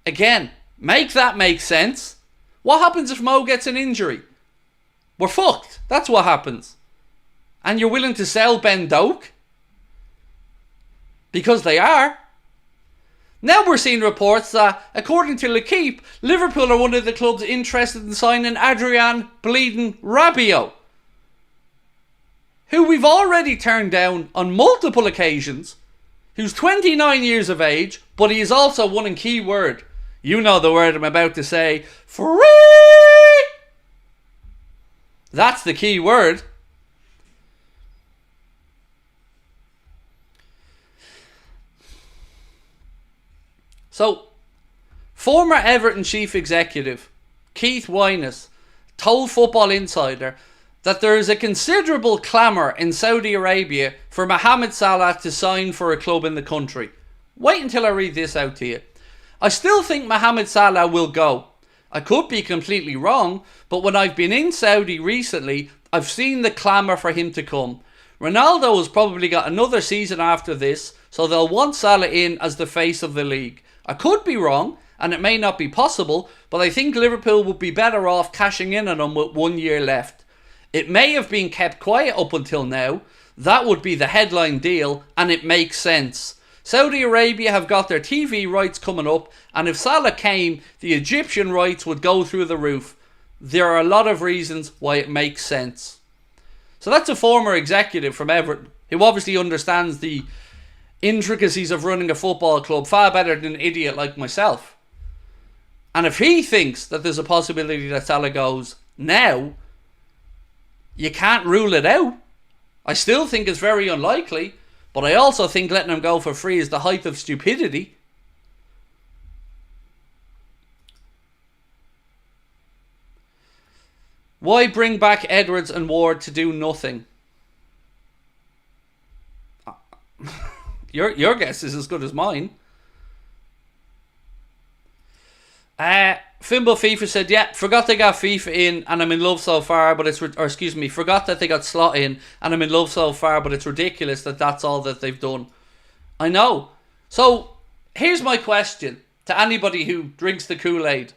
Again, make that make sense. What happens if Mo gets an injury? We're fucked. That's what happens. And you're willing to sell Ben Doak? Because they are. Now we're seeing reports that, according to L'Equipe, Liverpool are one of the clubs interested in signing Adrian Bleeding Rabiot, who we've already turned down on multiple occasions, who's 29 years of age, but he is also one key word. You know the word I'm about to say. Free! That's the key word. So, former Everton chief executive Keith Wyness told Football Insider that there is a considerable clamour in Saudi Arabia for Mohamed Salah to sign for a club in the country. Wait until I read this out to you. I still think Mohamed Salah will go. I could be completely wrong, but when I've been in Saudi recently, I've seen the clamour for him to come. Ronaldo has probably got another season after this, so they'll want Salah in as the face of the league. I could be wrong, and it may not be possible, but I think Liverpool would be better off cashing in on him with 1 year left. It may have been kept quiet up until now. That would be the headline deal, and it makes sense. Saudi Arabia have got their TV rights coming up, and if Salah came, the Egyptian rights would go through the roof. There are a lot of reasons why it makes sense. So that's a former executive from Everton, who obviously understands the intricacies of running a football club far better than an idiot like myself. And if he thinks that there's a possibility that Salah goes now, you can't rule it out. I still think it's very unlikely, but I also think letting him go for free is the height of stupidity. Why bring back Edwards and Ward to do nothing? Your guess is as good as mine. Fimble FIFA said, yeah, forgot they got FIFA in and I'm in love so far, but it's, forgot that they got Slot in and I'm in love so far, but it's ridiculous that that's all that they've done. I know. So, here's my question to anybody who drinks the Kool-Aid.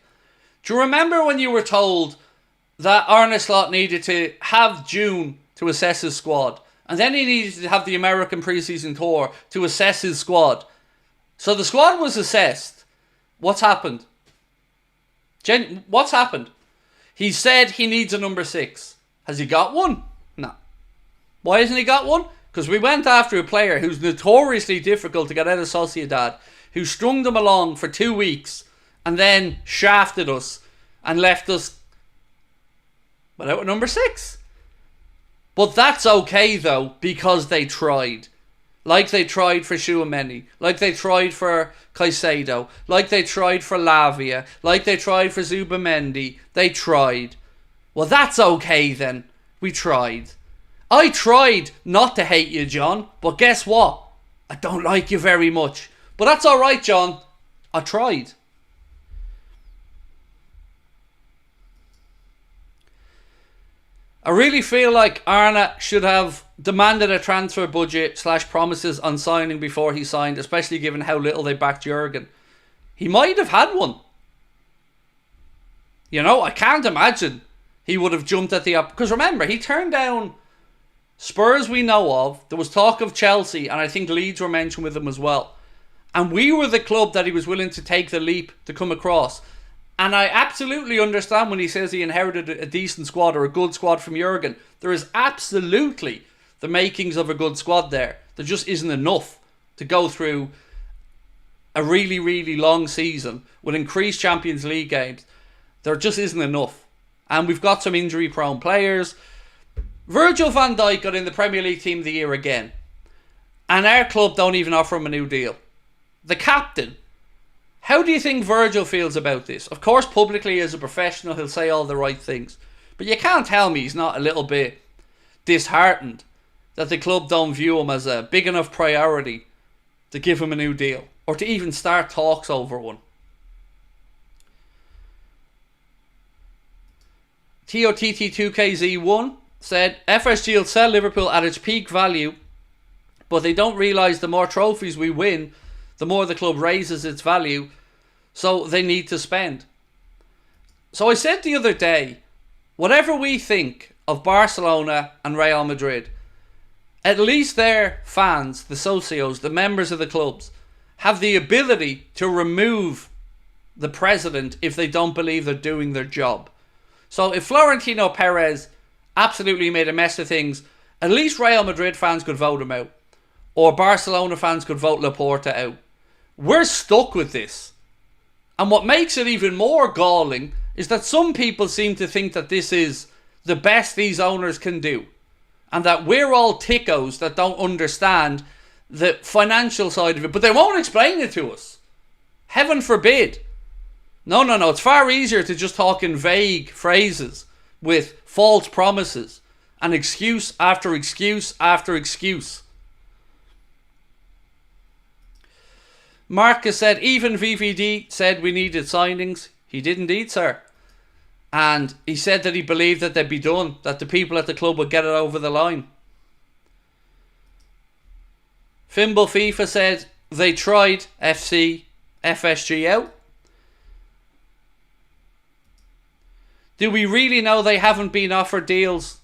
Do you remember when you were told that Arne Slot needed to have June to assess his squad, and then he needed to have the American preseason tour to assess his squad? So the squad was assessed. What's happened? What's happened? He said he needs a number 6. Has he got one? No. Why hasn't he got one? Because we went after a player who's notoriously difficult to get out of Sociedad, who strung them along for 2 weeks and then shafted us and left us without a number 6. But that's okay though, because they tried. Like they tried for Tchouaméni, like they tried for Caicedo, like they tried for Lavia, like they tried for Zubamendi. They tried. Well, that's okay then. We tried. I tried not to hate you, John, but guess what? I don't like you very much. But that's alright, John. I tried. I really feel like Arne should have demanded a transfer budget / promises on signing before he signed, especially given how little they backed Jurgen. He might have had one. You know, I can't imagine he would have jumped at the because remember, he turned down Spurs we know of. There was talk of Chelsea, and I think Leeds were mentioned with him as well. And we were the club that he was willing to take the leap to come across. And I absolutely understand when he says he inherited a decent squad or a good squad from Jurgen. There is absolutely the makings of a good squad there. There just isn't enough to go through a really, really long season with increased Champions League games. There just isn't enough. And we've got some injury-prone players. Virgil van Dijk got in the Premier League Team of the Year again. And our club don't even offer him a new deal. The captain. How do you think Virgil feels about this? Of course, publicly as a professional, he'll say all the right things. But you can't tell me he's not a little bit disheartened that the club don't view him as a big enough priority to give him a new deal. Or to even start talks over one. TOTT2KZ1 said, FSG will sell Liverpool at its peak value, but they don't realise the more trophies we win, the more the club raises its value, so they need to spend. So I said the other day, whatever we think of Barcelona and Real Madrid, at least their fans, the socios, the members of the clubs, have the ability to remove the president if they don't believe they're doing their job. So if Florentino Perez absolutely made a mess of things, at least Real Madrid fans could vote him out. Or Barcelona fans could vote Laporta out. We're stuck with this. And what makes it even more galling is that some people seem to think that this is the best these owners can do. And that we're all tickos that don't understand the financial side of it. But they won't explain it to us. Heaven forbid. No. It's far easier to just talk in vague phrases with false promises and excuse after excuse after excuse. Marcus said, even VVD said we needed signings. He did indeed, sir. And he said that he believed that they'd be done, that the people at the club would get it over the line. Fimble FIFA said they tried FSG out. Do we really know they haven't been offered deals?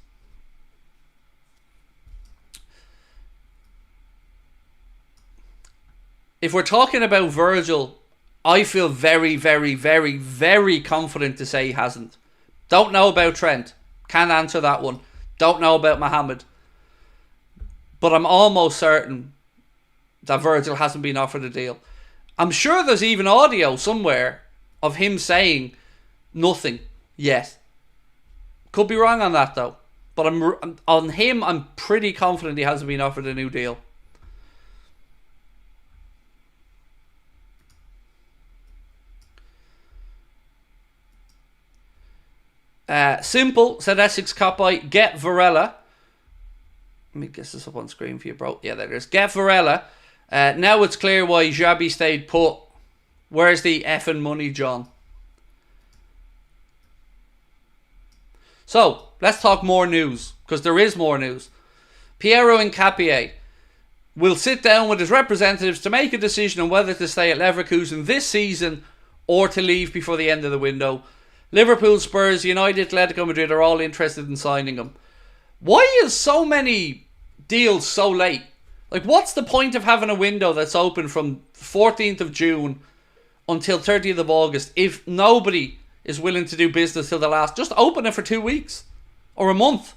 If we're talking about Virgil, I feel very, very, very, very confident to say he hasn't. Don't know about Trent. Can't answer that one. Don't know about Mohamed. But I'm almost certain that Virgil hasn't been offered a deal. I'm sure there's even audio somewhere of him saying nothing yet. Could be wrong on that though. But I'm pretty confident he hasn't been offered a new deal. Simple, said Essex Copite, get Varela. Let me get this up on screen for you, bro. Yeah, there it is. Get Varela. Now it's clear why Xabi stayed put. Where's the effing money, John? So, let's talk more news, because there is more news. Piero Hincapié will sit down with his representatives to make a decision on whether to stay at Leverkusen this season or to leave before the end of the window. Liverpool, Spurs, United, Atletico Madrid are all interested in signing him. Why is so many deals so late? Like, what's the point of having a window that's open from 14th of June until 30th of August if nobody is willing to do business till the last? Just open it for 2 weeks or a month.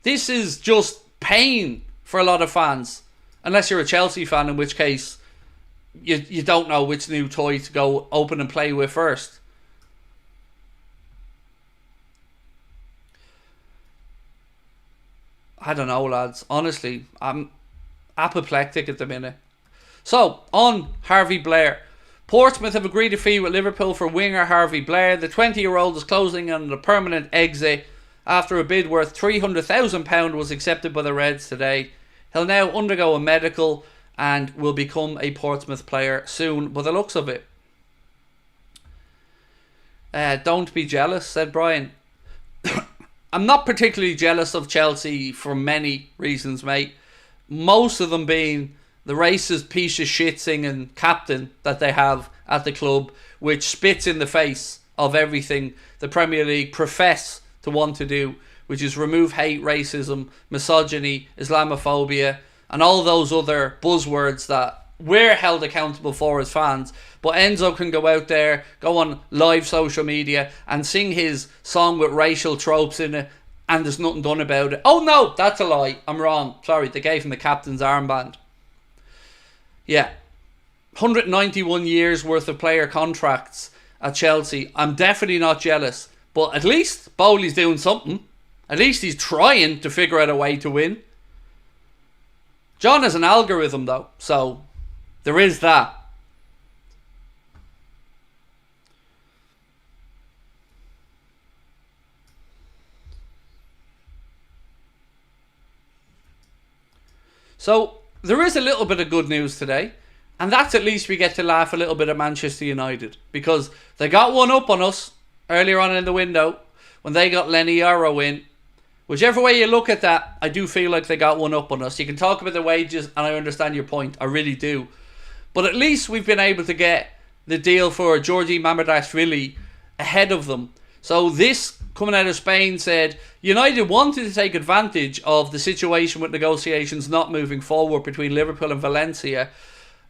This is just pain for a lot of fans. Unless you're a Chelsea fan, in which case you don't know which new toy to go open and play with first. I don't know, lads. Honestly, I'm apoplectic at the minute. So, on Harvey Blair. Portsmouth have agreed a fee with Liverpool for winger Harvey Blair. The 20-year-old is closing on a permanent exit after a bid worth £300,000 was accepted by the Reds today. He'll now undergo a medical and will become a Portsmouth player soon, by the looks of it. Don't be jealous, said Brian. I'm not particularly jealous of Chelsea for many reasons, mate. Most of them being the racist piece of shit singing captain that they have at the club, which spits in the face of everything the Premier League profess to want to do, which is remove hate, racism, misogyny, Islamophobia, and all those other buzzwords that we're held accountable for as fans. But Enzo can go out there, go on live social media and sing his song with racial tropes in it, and there's nothing done about it. Oh no, that's a lie. I'm wrong. Sorry, they gave him the captain's armband. Yeah. 191 years worth of player contracts at Chelsea. I'm definitely not jealous. But at least Bowley's doing something. At least he's trying to figure out a way to win. John has an algorithm though, so there is that. So there is a little bit of good news today, and that's at least we get to laugh a little bit at Manchester United, because they got one up on us earlier on in the window when they got Lenny Yoro in. Whichever way you look at that, I do feel like they got one up on us. You can talk about the wages, and I understand your point. I really do. But at least we've been able to get the deal for Georgi Mamardashvili ahead of them. So this, coming out of Spain, said United wanted to take advantage of the situation with negotiations not moving forward between Liverpool and Valencia.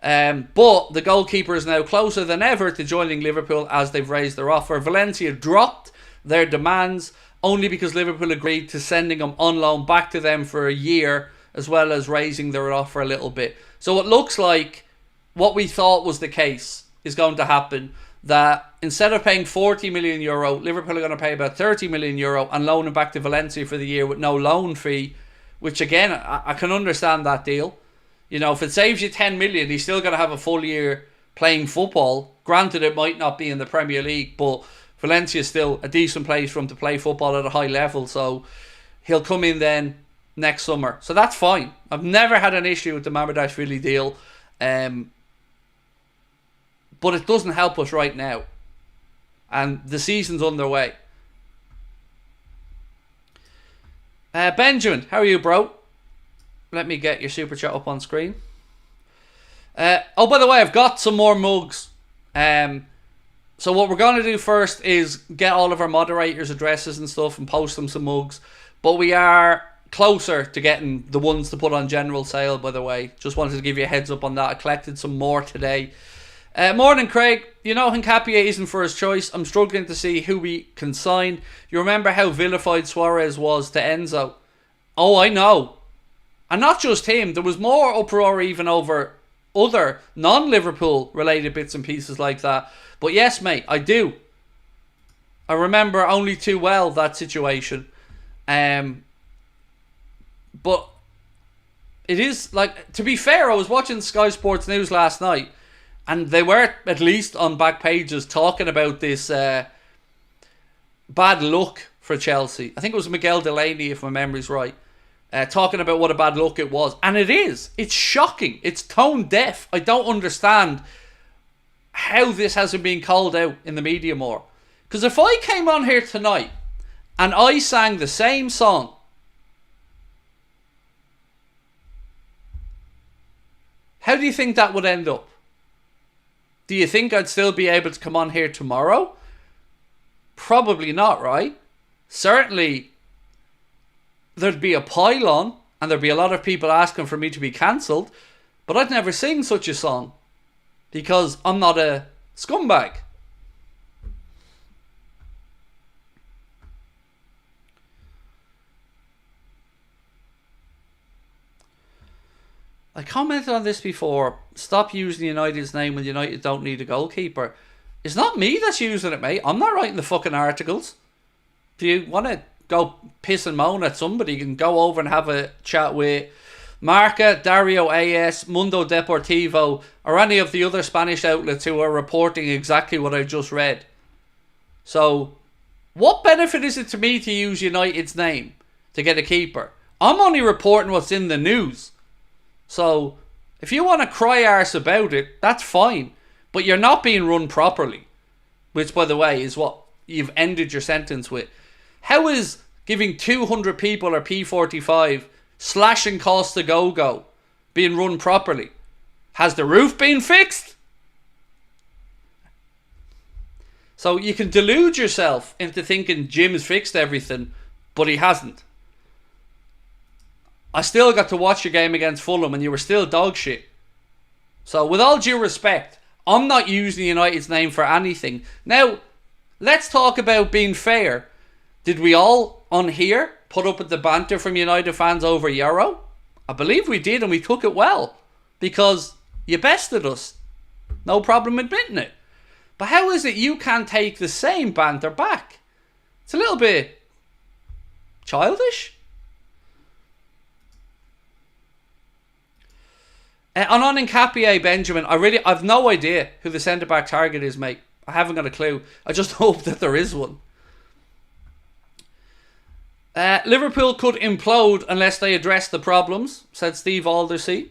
But the goalkeeper is now closer than ever to joining Liverpool as they've raised their offer. Valencia dropped their demands only because Liverpool agreed to sending him on loan back to them for a year, as well as raising their offer a little bit. So it looks like what we thought was the case is going to happen, that instead of paying 40 million euro, Liverpool are going to pay about 30 million euro and loan him back to Valencia for the year with no loan fee, which again, I can understand that deal. You know, if it saves you 10 million, he's still going to have a full year playing football Granted, it might not be in the Premier League, but Valencia is still a decent place for him to play football at a high level, so he'll come in then next summer. So that's fine. I've never had an issue with the Mamardashvili deal, but it doesn't help us right now. And the season's underway. Benjamin, how are you, bro? Let me get your super chat up on screen. Oh, by the way, I've got some more mugs. So what we're going to do first is get all of our moderators' addresses and stuff and post them some mugs. But we are closer to getting the ones to put on general sale, by the way. Just wanted to give you a heads up on that. I collected some more today. Morning, Craig. You know Hincapié isn't first choice. I'm struggling to see who we can sign. You remember how vilified Suarez was to Enzo? Oh, I know. And not just him. There was more uproar even over other non-Liverpool related bits and pieces like that. But yes, mate, I do. I remember only too well that situation. But it is, like, to be fair, I was watching Sky Sports News last night, and they were, at least on back pages, talking about this bad luck for Chelsea. I think it was Miguel Delaney, if my memory's right, talking about what a bad luck it was. And it is. It's shocking. It's tone deaf. I don't understand how this hasn't been called out in the media more. Because if I came on here tonight and I sang the same song, how do you think that would end up? Do you think I'd still be able to come on here tomorrow? Probably not, right? Certainly there'd be a pile-on and there'd be a lot of people asking for me to be cancelled, but I'd never sing such a song because I'm not a scumbag. I commented on this before. Stop using United's name when United don't need a goalkeeper. It's not me that's using it, mate. I'm not writing the fucking articles. If you want to go piss and moan at somebody, you can go over and have a chat with Marca, Dario AS, Mundo Deportivo, or any of the other Spanish outlets who are reporting exactly what I just read. So, what benefit is it to me to use United's name to get a keeper? I'm only reporting what's in the news. So, if you want to cry arse about it, that's fine. But you're not being run properly. Which, by the way, is what you've ended your sentence with. How is giving 200 people a P45 slashing costs a go-go being run properly? Has the roof been fixed? So you can delude yourself into thinking Jim's fixed everything, but he hasn't. I still got to watch your game against Fulham and you were still dog shit. So with all due respect, I'm not using United's name for anything. Now, let's talk about being fair. Did we all on here put up with the banter from United fans over Euro? I believe we did, and we took it well. Because you bested us. No problem admitting it. But how is it you can't take the same banter back? It's a little bit childish. And on Hincapié, Benjamin, I've no idea who the centre-back target is, mate. I haven't got a clue. I just hope that there is one. Liverpool could implode unless they address the problems, said Steve Aldersey.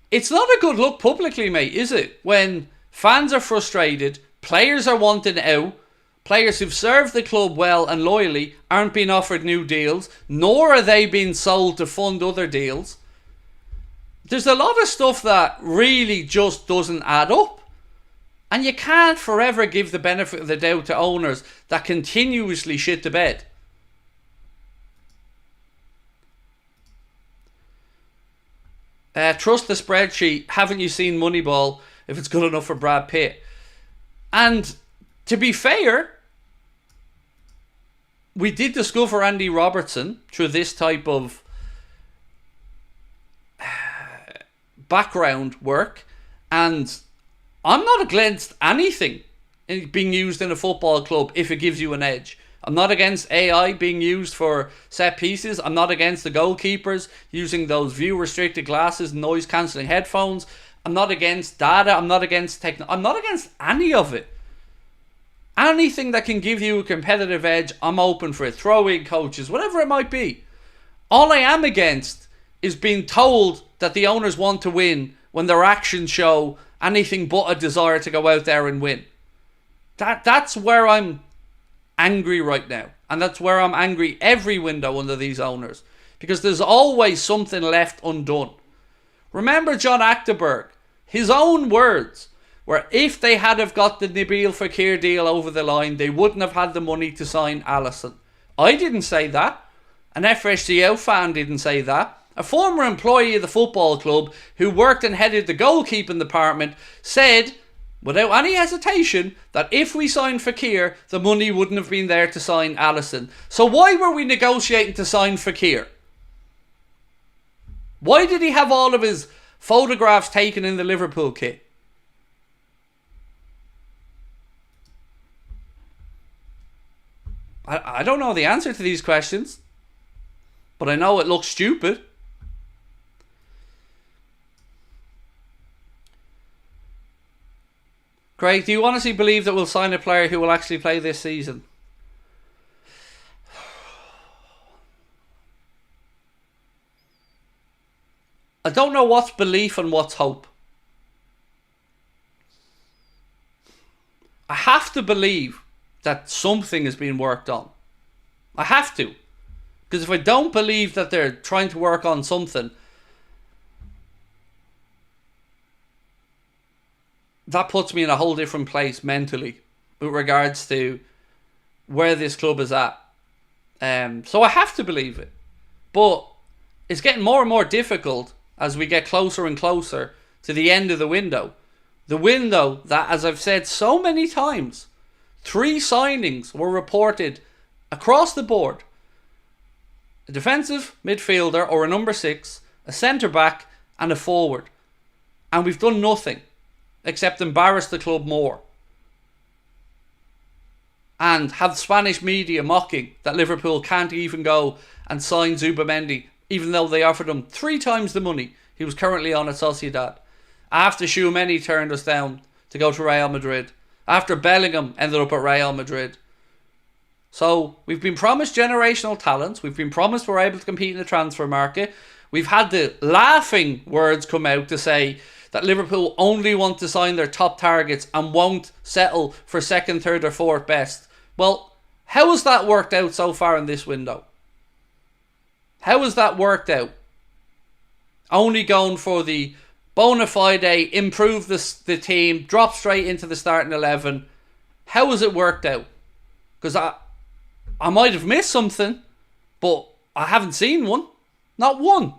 It's not a good look publicly, mate, is it? When fans are frustrated, players are wanting out, players who've served the club well and loyally aren't being offered new deals, nor are they being sold to fund other deals. There's a lot of stuff that really just doesn't add up. And you can't forever give the benefit of the doubt to owners that continuously shit the bed. Trust the spreadsheet. Haven't you seen Moneyball if it's good enough for Brad Pitt? And to be fair, we did discover Andy Robertson through this type of background work, and I'm not against anything being used in a football club if it gives you an edge. I'm not against AI being used for set pieces. I'm not against the goalkeepers using those view restricted glasses and noise cancelling headphones. I'm not against data. I'm not against technology. I'm not against any of it. Anything that can give you a competitive edge, I'm open for it. Throw in coaches, whatever it might be. All I am against is being told that the owners want to win when their actions show anything but a desire to go out there and win. That's where I'm angry right now. And that's where I'm angry every window under these owners. Because there's always something left undone. Remember John Achterberg, his own words, where if they had have got the Nabil Fekir deal over the line, they wouldn't have had the money to sign Alisson. I didn't say that. An FSGO fan didn't say that. A former employee of the football club who worked and headed the goalkeeping department said, without any hesitation, that if we signed Fekir, the money wouldn't have been there to sign Alisson. So why were we negotiating to sign Fekir? Why did he have all of his photographs taken in the Liverpool kit? I don't know the answer to these questions, but I know it looks stupid. Craig, do you honestly believe that we'll sign a player who will actually play this season? I don't know what's belief and what's hope. I have to believe that something is being worked on. I have to. Because if I don't believe that they're trying to work on something, that puts me in a whole different place mentally with regards to where this club is at. So I have to believe it. But it's getting more and more difficult as we get closer and closer to the end of the window. The window that, as I've said so many times, 3 signings were reported across the board. A defensive midfielder or a number 6, a centre-back and a forward. And we've done nothing except embarrass the club more. And have Spanish media mocking that Liverpool can't even go and sign Zubamendi, even though they offered him 3 times the money he was currently on at Sociedad. After Tchouaméni turned us down to go to Real Madrid. After Bellingham ended up at Real Madrid. So we've been promised generational talents. We've been promised we're able to compete in the transfer market. We've had the laughing words come out to say that Liverpool only want to sign their top targets and won't settle for second, third or fourth best. Well, how has that worked out so far in this window? How has that worked out? Only going for the bona fide, improve the team, drop straight into the starting 11. How has it worked out? Because I might have missed something, but I haven't seen one. Not one.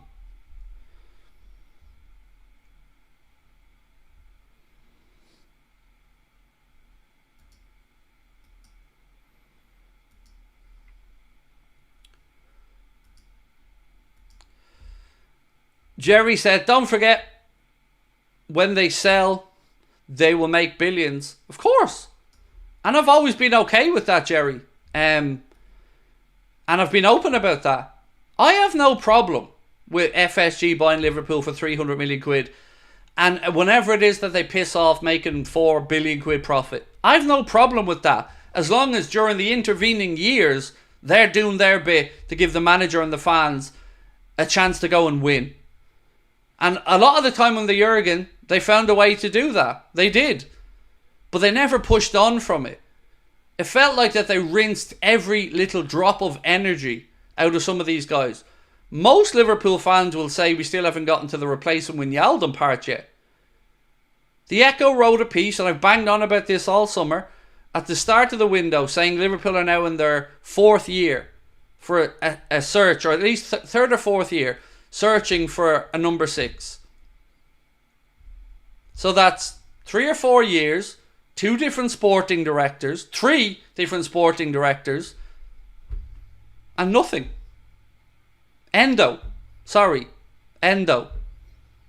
Jerry said, don't forget, when they sell, they will make billions. Of course. And I've always been okay with that, Jerry. And I've been open about that. I have no problem with FSG buying Liverpool for 300 million quid. And whenever it is that they piss off making 4 billion quid profit. I have no problem with that. As long as during the intervening years, they're doing their bit to give the manager and the fans a chance to go and win. And a lot of the time under Jurgen, they found a way to do that. They did. But they never pushed on from it. It felt like that they rinsed every little drop of energy out of some of these guys. Most Liverpool fans will say we still haven't gotten to the replacement Wijnaldum part yet. The Echo wrote a piece, and I've banged on about this all summer, at the start of the window, saying Liverpool are now in their 4th year for a search, or at least 3rd or 4th year, searching for a number 6. So that's 3 or 4 years, 2 different sporting directors, 3 different sporting directors, and nothing. Endo,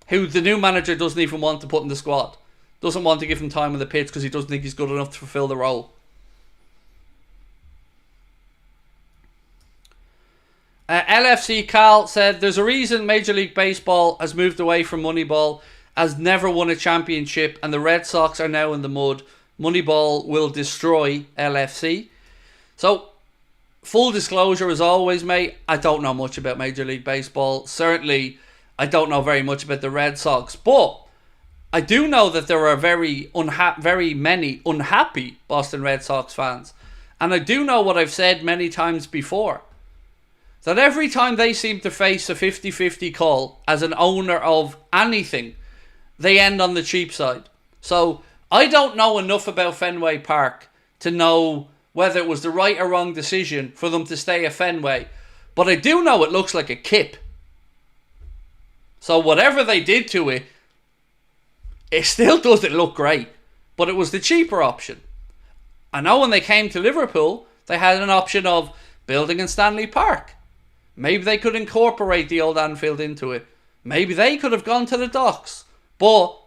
who the new manager doesn't even want to put in the squad. Doesn't want to give him time on the pitch because he doesn't think he's good enough to fulfill the role. LFC Cal said, there's a reason Major League Baseball has moved away from Moneyball has never won a championship, and the Red Sox are now in the mud. Moneyball will destroy LFC. So, full disclosure as always, mate, I don't know much about Major League Baseball. Certainly, I don't know very much about the Red Sox. But I do know that there are very many unhappy Boston Red Sox fans. And I do know what I've said many times before, that every time they seem to face a 50-50 call as an owner of anything, they end on the cheap side. So I don't know enough about Fenway Park to know whether it was the right or wrong decision for them to stay at Fenway. But I do know it looks like a kip. So whatever they did to it, it still doesn't look great. But it was the cheaper option. I know when they came to Liverpool, they had an option of building in Stanley Park. Maybe they could incorporate the old Anfield into it. Maybe they could have gone to the docks. But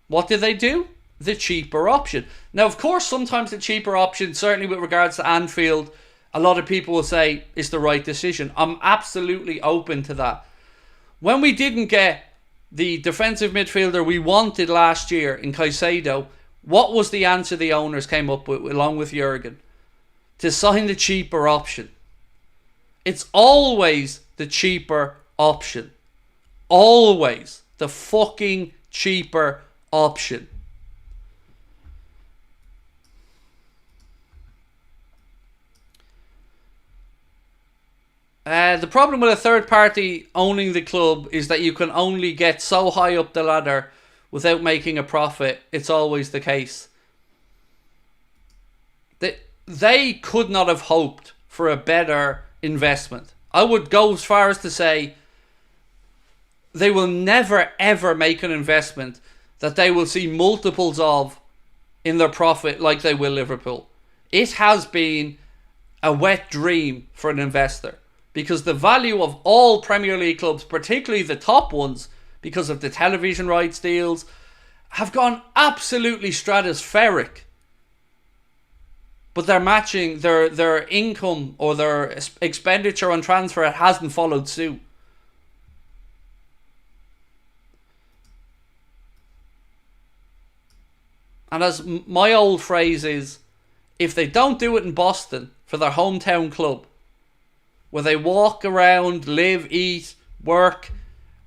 what did they do? The cheaper option. Now, of course, sometimes the cheaper option, certainly with regards to Anfield, a lot of people will say is the right decision. I'm absolutely open to that. When we didn't get the defensive midfielder we wanted last year in Caicedo, what was the answer the owners came up with, along with Jurgen? To sign the cheaper option. It's always the cheaper option. Always the fucking cheaper option. The problem with a third party owning the club is that you can only get so high up the ladder without making a profit. It's always the case. They could not have hoped for a better investment. I would go as far as to say they will never ever make an investment that they will see multiples of in their profit like they will Liverpool. It has been a wet dream for an investor, because the value of all Premier League clubs, particularly the top ones, because of the television rights deals, have gone absolutely stratospheric. But they're matching their income or their expenditure on transfer, it hasn't followed suit. And as my old phrase is, if they don't do it in Boston for their hometown club, where they walk around, live, eat, work,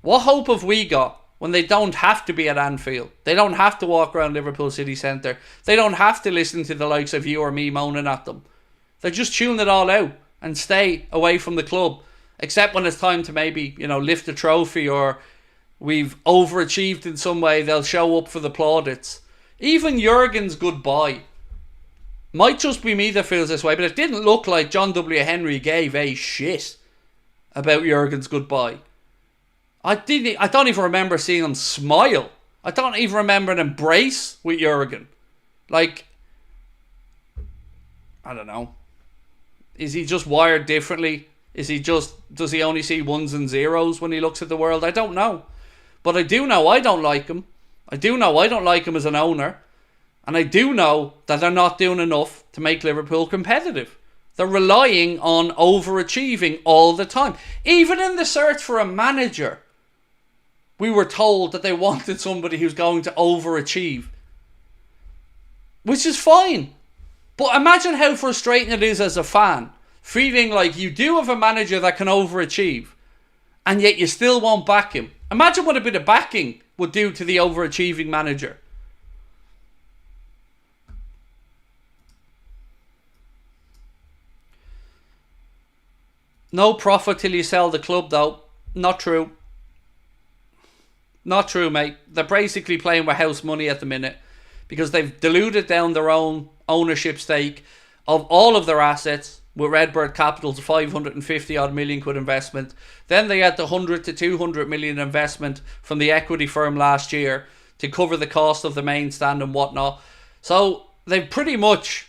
what hope have we got when they don't have to be at Anfield? They don't have to walk around Liverpool city centre. They don't have to listen to the likes of you or me moaning at them. They just tune it all out and stay away from the club, except when it's time to maybe, lift a trophy or we've overachieved in some way. They'll show up for the plaudits. Even Jurgen's goodbye might just be me that feels this way, but it didn't look like John W. Henry gave a shit about Jurgen's goodbye. I don't even remember seeing him smile. I don't even remember an embrace with Jurgen. Like, I don't know. Is he just wired differently? Does he only see ones and zeros when he looks at the world? I don't know. But I do know I don't like him. I do know I don't like him as an owner. And I do know that they're not doing enough to make Liverpool competitive. They're relying on overachieving all the time. Even in the search for a manager, we were told that they wanted somebody who's going to overachieve. Which is fine. But imagine how frustrating it is as a fan, feeling like you do have a manager that can overachieve, and yet you still won't back him. Imagine what a bit of backing would do to the overachieving manager. No profit till you sell the club, though. Not true. Not true, mate. They're basically playing with house money at the minute, because they've diluted down their own ownership stake of all of their assets with Redbird Capital's 550 odd million quid investment. Then they had the 100 to 200 million investment from the equity firm last year to cover the cost of the main stand and whatnot. So they've pretty much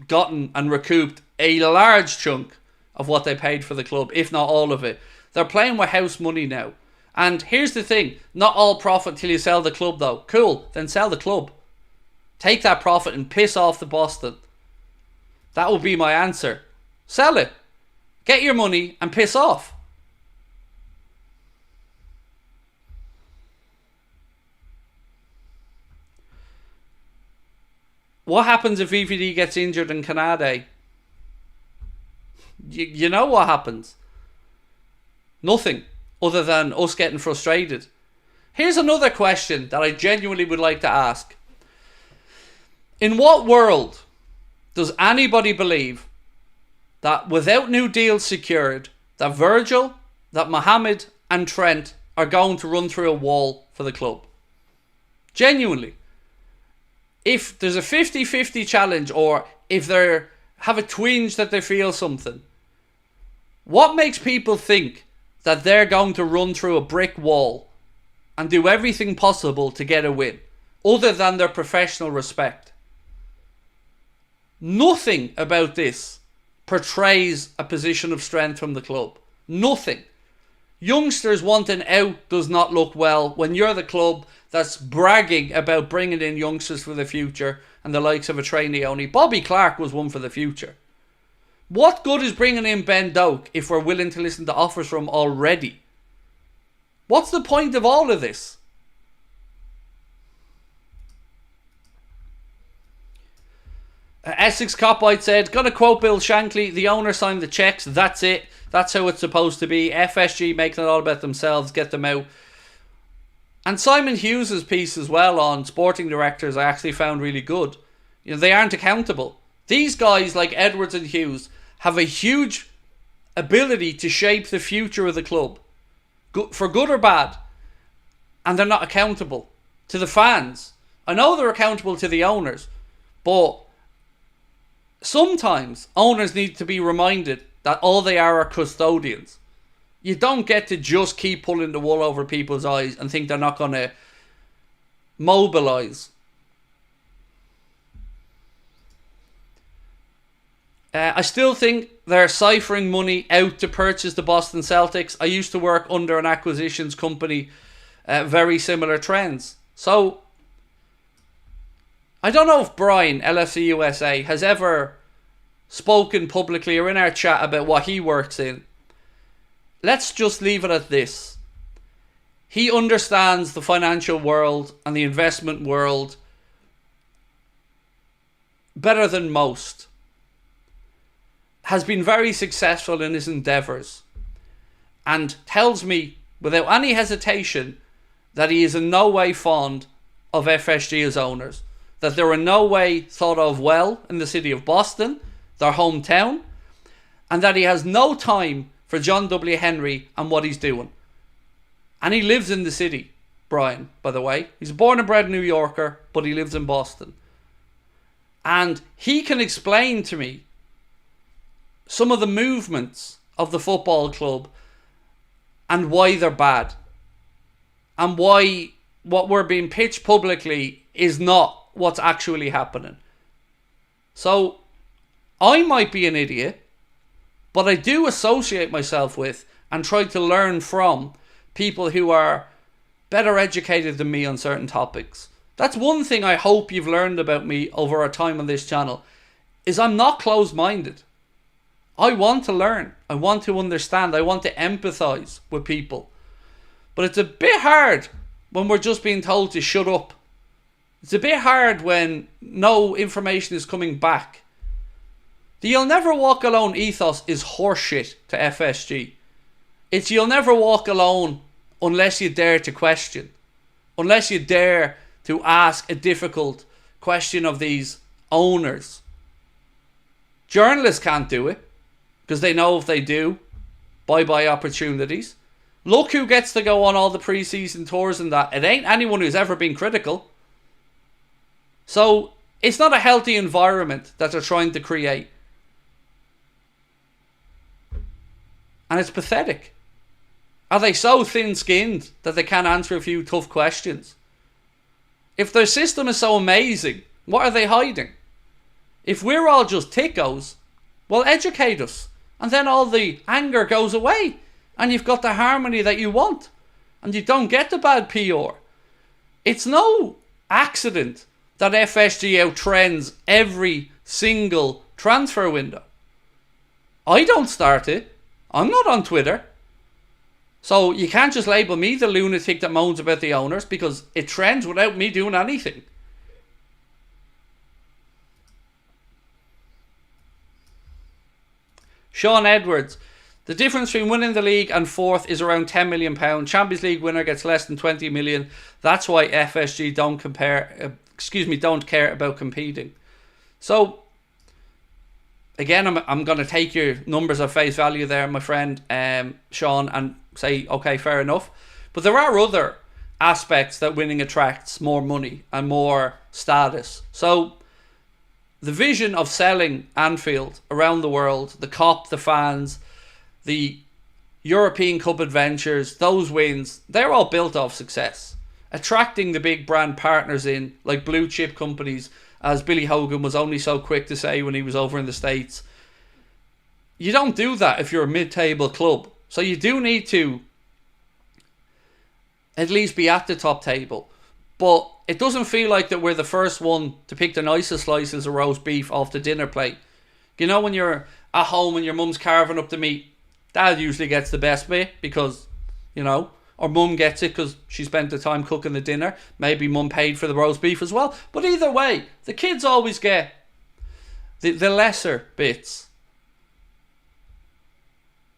gotten and recouped a large chunk of what they paid for the club, if not all of it. They're playing with house money now. And here's the thing, not all profit till you sell the club though. Cool, then sell the club. Take that profit and piss off the Boston. That would be my answer. Sell it. Get your money and piss off. What happens if VVD gets injured in Canada? You know what happens. Nothing other than us getting frustrated. Here's another question that I genuinely would like to ask. In what world does anybody believe that without new deals secured, that Virgil, that Mohamed and Trent are going to run through a wall for the club? Genuinely. If there's a 50-50 challenge, or if they have a twinge that they feel something, what makes people think that they're going to run through a brick wall and do everything possible to get a win, other than their professional respect? Nothing about this portrays a position of strength from the club. Nothing. Youngsters wanting out does not look well when you're the club that's bragging about bringing in youngsters for the future, and the likes of a trainee only. Bobby Clark was one for the future. What good is bringing in Ben Doak if we're willing to listen to offers from already? What's the point of all of this? Essex Copite said, gonna quote Bill Shankly, the owner signed the checks, that's it. That's how it's supposed to be. FSG making it all about themselves, get them out. And Simon Hughes' piece as well on sporting directors I actually found really good. You know, they aren't accountable. These guys like Edwards and Hughes have a huge ability to shape the future of the club, for good or bad, and they're not accountable to the fans. I know they're accountable to the owners, but sometimes owners need to be reminded that all they are custodians. You don't get to just keep pulling the wool over people's eyes and think they're not going to mobilise. I still think they're ciphering money out to purchase the Boston Celtics. I used to work under an acquisitions company, very similar trends. So, I don't know if Brian, LFC USA, has ever spoken publicly or in our chat about what he works in. Let's just leave it at this. He understands the financial world and the investment world better than most. Has been very successful in his endeavours, and tells me without any hesitation that he is in no way fond of FSG as owners, that they're in no way thought of well in the city of Boston, their hometown, and that he has no time for John W. Henry and what he's doing. And he lives in the city, Brian, by the way. He's a born and bred New Yorker, but he lives in Boston. And he can explain to me some of the movements of the football club and why they're bad. And why what we're being pitched publicly is not what's actually happening. So, I might be an idiot, but I do associate myself with and try to learn from people who are better educated than me on certain topics. That's one thing I hope you've learned about me over our time on this channel, is I'm not closed-minded. I want to learn. I want to understand. I want to empathise with people. But it's a bit hard when we're just being told to shut up. It's a bit hard when no information is coming back. The "you'll never walk alone" ethos is horseshit to FSG. It's you'll never walk alone unless you dare to question. Unless you dare to ask a difficult question of these owners. Journalists can't do it, because they know if they do, bye-bye opportunities. Look who gets to go on all the pre-season tours and that. It ain't anyone who's ever been critical. So, it's not a healthy environment that they're trying to create. And it's pathetic. Are they so thin-skinned that they can't answer a few tough questions? If their system is so amazing, what are they hiding? If we're all just tickos, well, educate us. And then all the anger goes away. And you've got the harmony that you want. And you don't get the bad PR. It's no accident that FSG outtrends every single transfer window. I don't start it. I'm not on Twitter. So you can't just label me the lunatic that moans about the owners, because it trends without me doing anything. Sean Edwards. The difference between winning the league and fourth is around £10 million. Champions League winner gets less than 20 million. That's why FSG don't care about competing. So, again, I'm going to take your numbers at face value there, my friend Sean, and say, okay, fair enough. But there are other aspects that winning attracts more money and more status. So, the vision of selling Anfield around the world, the COP, the fans, the European Cup adventures, those wins, they're all built off success. Attracting the big brand partners in, like blue chip companies, as Billy Hogan was only so quick to say when he was over in the States. You don't do that if you're a mid-table club. So you do need to at least be at the top table. But it doesn't feel like that we're the first one to pick the nicest slices of roast beef off the dinner plate. You know, when you're at home and your mum's carving up the meat, Dad usually gets the best bit because, you know, or Mum gets it because she spent the time cooking the dinner. Maybe Mum paid for the roast beef as well. But either way, the kids always get the lesser bits.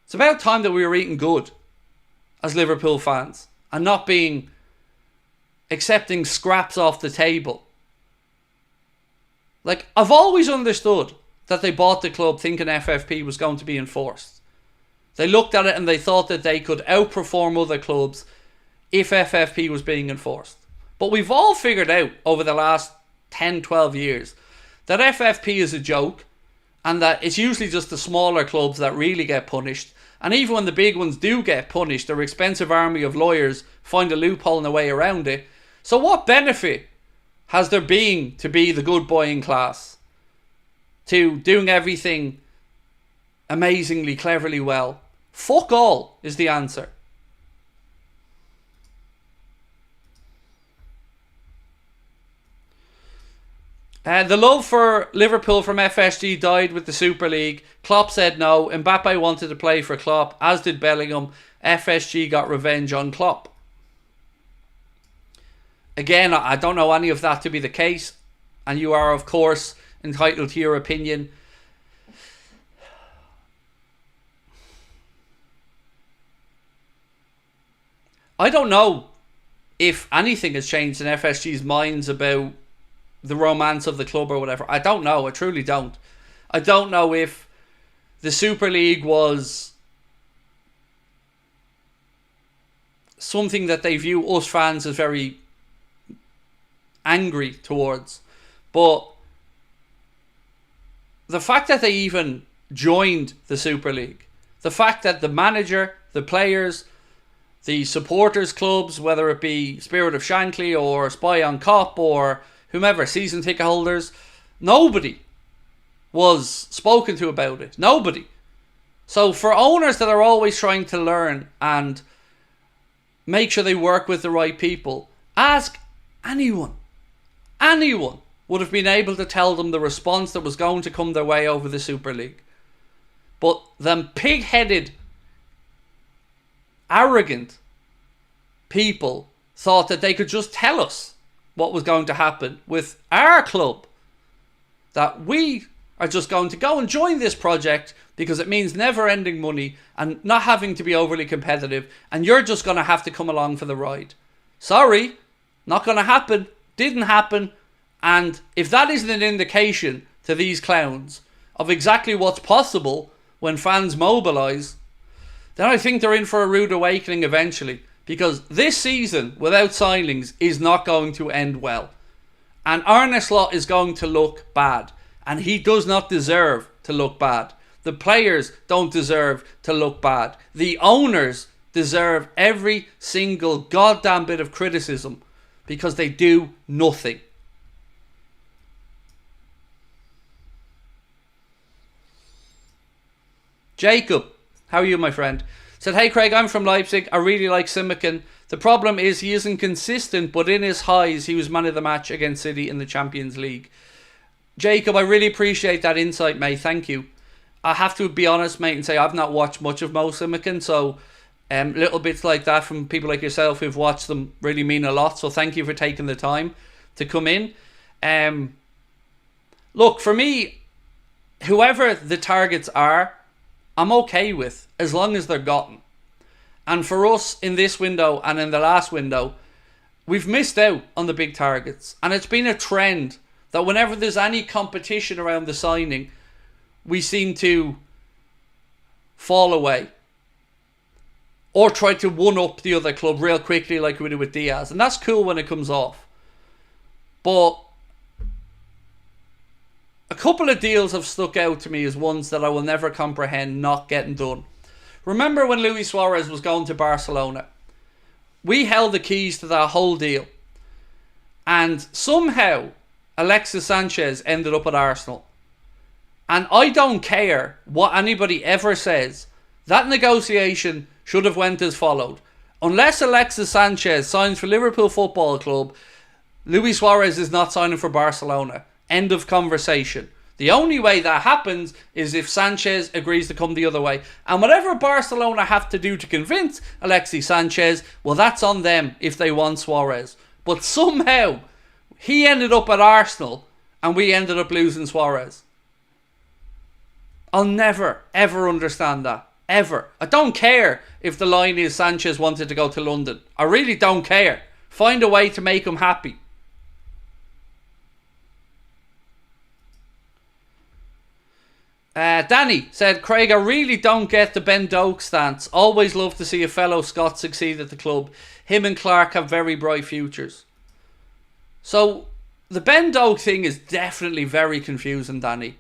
It's about time that we were eating good as Liverpool fans and not being accepting scraps off the table. Like, I've always understood that they bought the club thinking FFP was going to be enforced. They looked at it and they thought that they could outperform other clubs if FFP was being enforced. But we've all figured out over the last 10, 12 years that FFP is a joke and that it's usually just the smaller clubs that really get punished. And even when the big ones do get punished, their expensive army of lawyers find a loophole and a way around it. So what benefit has there been to be the good boy in class? To doing everything amazingly, cleverly well? Fuck all is the answer. The love for Liverpool from FSG died with the Super League. Klopp said no. Mbappe wanted to play for Klopp, as did Bellingham. FSG got revenge on Klopp. Again, I don't know any of that to be the case. And you are, of course, entitled to your opinion. I don't know if anything has changed in FSG's minds about the romance of the club or whatever. I don't know. I truly don't. I don't know if the Super League was something that they view us fans as very angry towards. But the fact that they even joined the Super League, the fact that the manager, the players, the supporters clubs, whether it be Spirit of Shankly or Spy on Cop or whomever, season ticket holders, nobody was spoken to about it. Nobody. So for owners that are always trying to learn and make sure they work with the right people, ask anyone. Anyone would have been able to tell them the response that was going to come their way over the Super League. But them pig-headed, arrogant people thought that they could just tell us what was going to happen with our club. That we are just going to go and join this project because it means never-ending money and not having to be overly competitive, and you're just going to have to come along for the ride. Sorry, not going to happen. Didn't happen. And if that isn't an indication to these clowns of exactly what's possible when fans mobilise, then I think they're in for a rude awakening eventually. Because this season, without signings, is not going to end well. And Arne Slot is going to look bad. And he does not deserve to look bad. The players don't deserve to look bad. The owners deserve every single goddamn bit of criticism because they do nothing. Jacob, how are you, my friend? Said, hey Craig, I'm from Leipzig. I really like Simakan. The problem is he isn't consistent, but in his highs, he was man of the match against City in the Champions League. Jacob, I really appreciate that insight, mate. Thank you. I have to be honest, mate, and say I've not watched much of Mo Simakan, so little bits like that from people like yourself who've watched them really mean a lot. So thank you for taking the time to come in. Look, for me, whoever the targets are, I'm okay with, as long as they're gotten. And for us, in this window and in the last window, we've missed out on the big targets. And it's been a trend that whenever there's any competition around the signing, we seem to fall away. Or try to one-up the other club real quickly like we did with Diaz. And that's cool when it comes off. But a couple of deals have stuck out to me as ones that I will never comprehend not getting done. Remember when Luis Suarez was going to Barcelona? We held the keys to that whole deal. And somehow Alexis Sanchez ended up at Arsenal. And I don't care what anybody ever says. That negotiation should have went as followed. Unless Alexis Sanchez signs for Liverpool Football Club, Luis Suarez is not signing for Barcelona. End of conversation. The only way that happens is if Sanchez agrees to come the other way. And whatever Barcelona have to do to convince Alexis Sanchez, well, that's on them if they want Suarez. But somehow, he ended up at Arsenal and we ended up losing Suarez. I'll never, ever understand that. Ever. I don't care if the line is Sanchez wanted to go to London. I really don't care. Find a way to make him happy. Danny said, Craig, I really don't get the Ben Doak stance. Always love to see a fellow Scot succeed at the club. Him and Clark have very bright futures. So, the Ben Doak thing is definitely very confusing, Danny.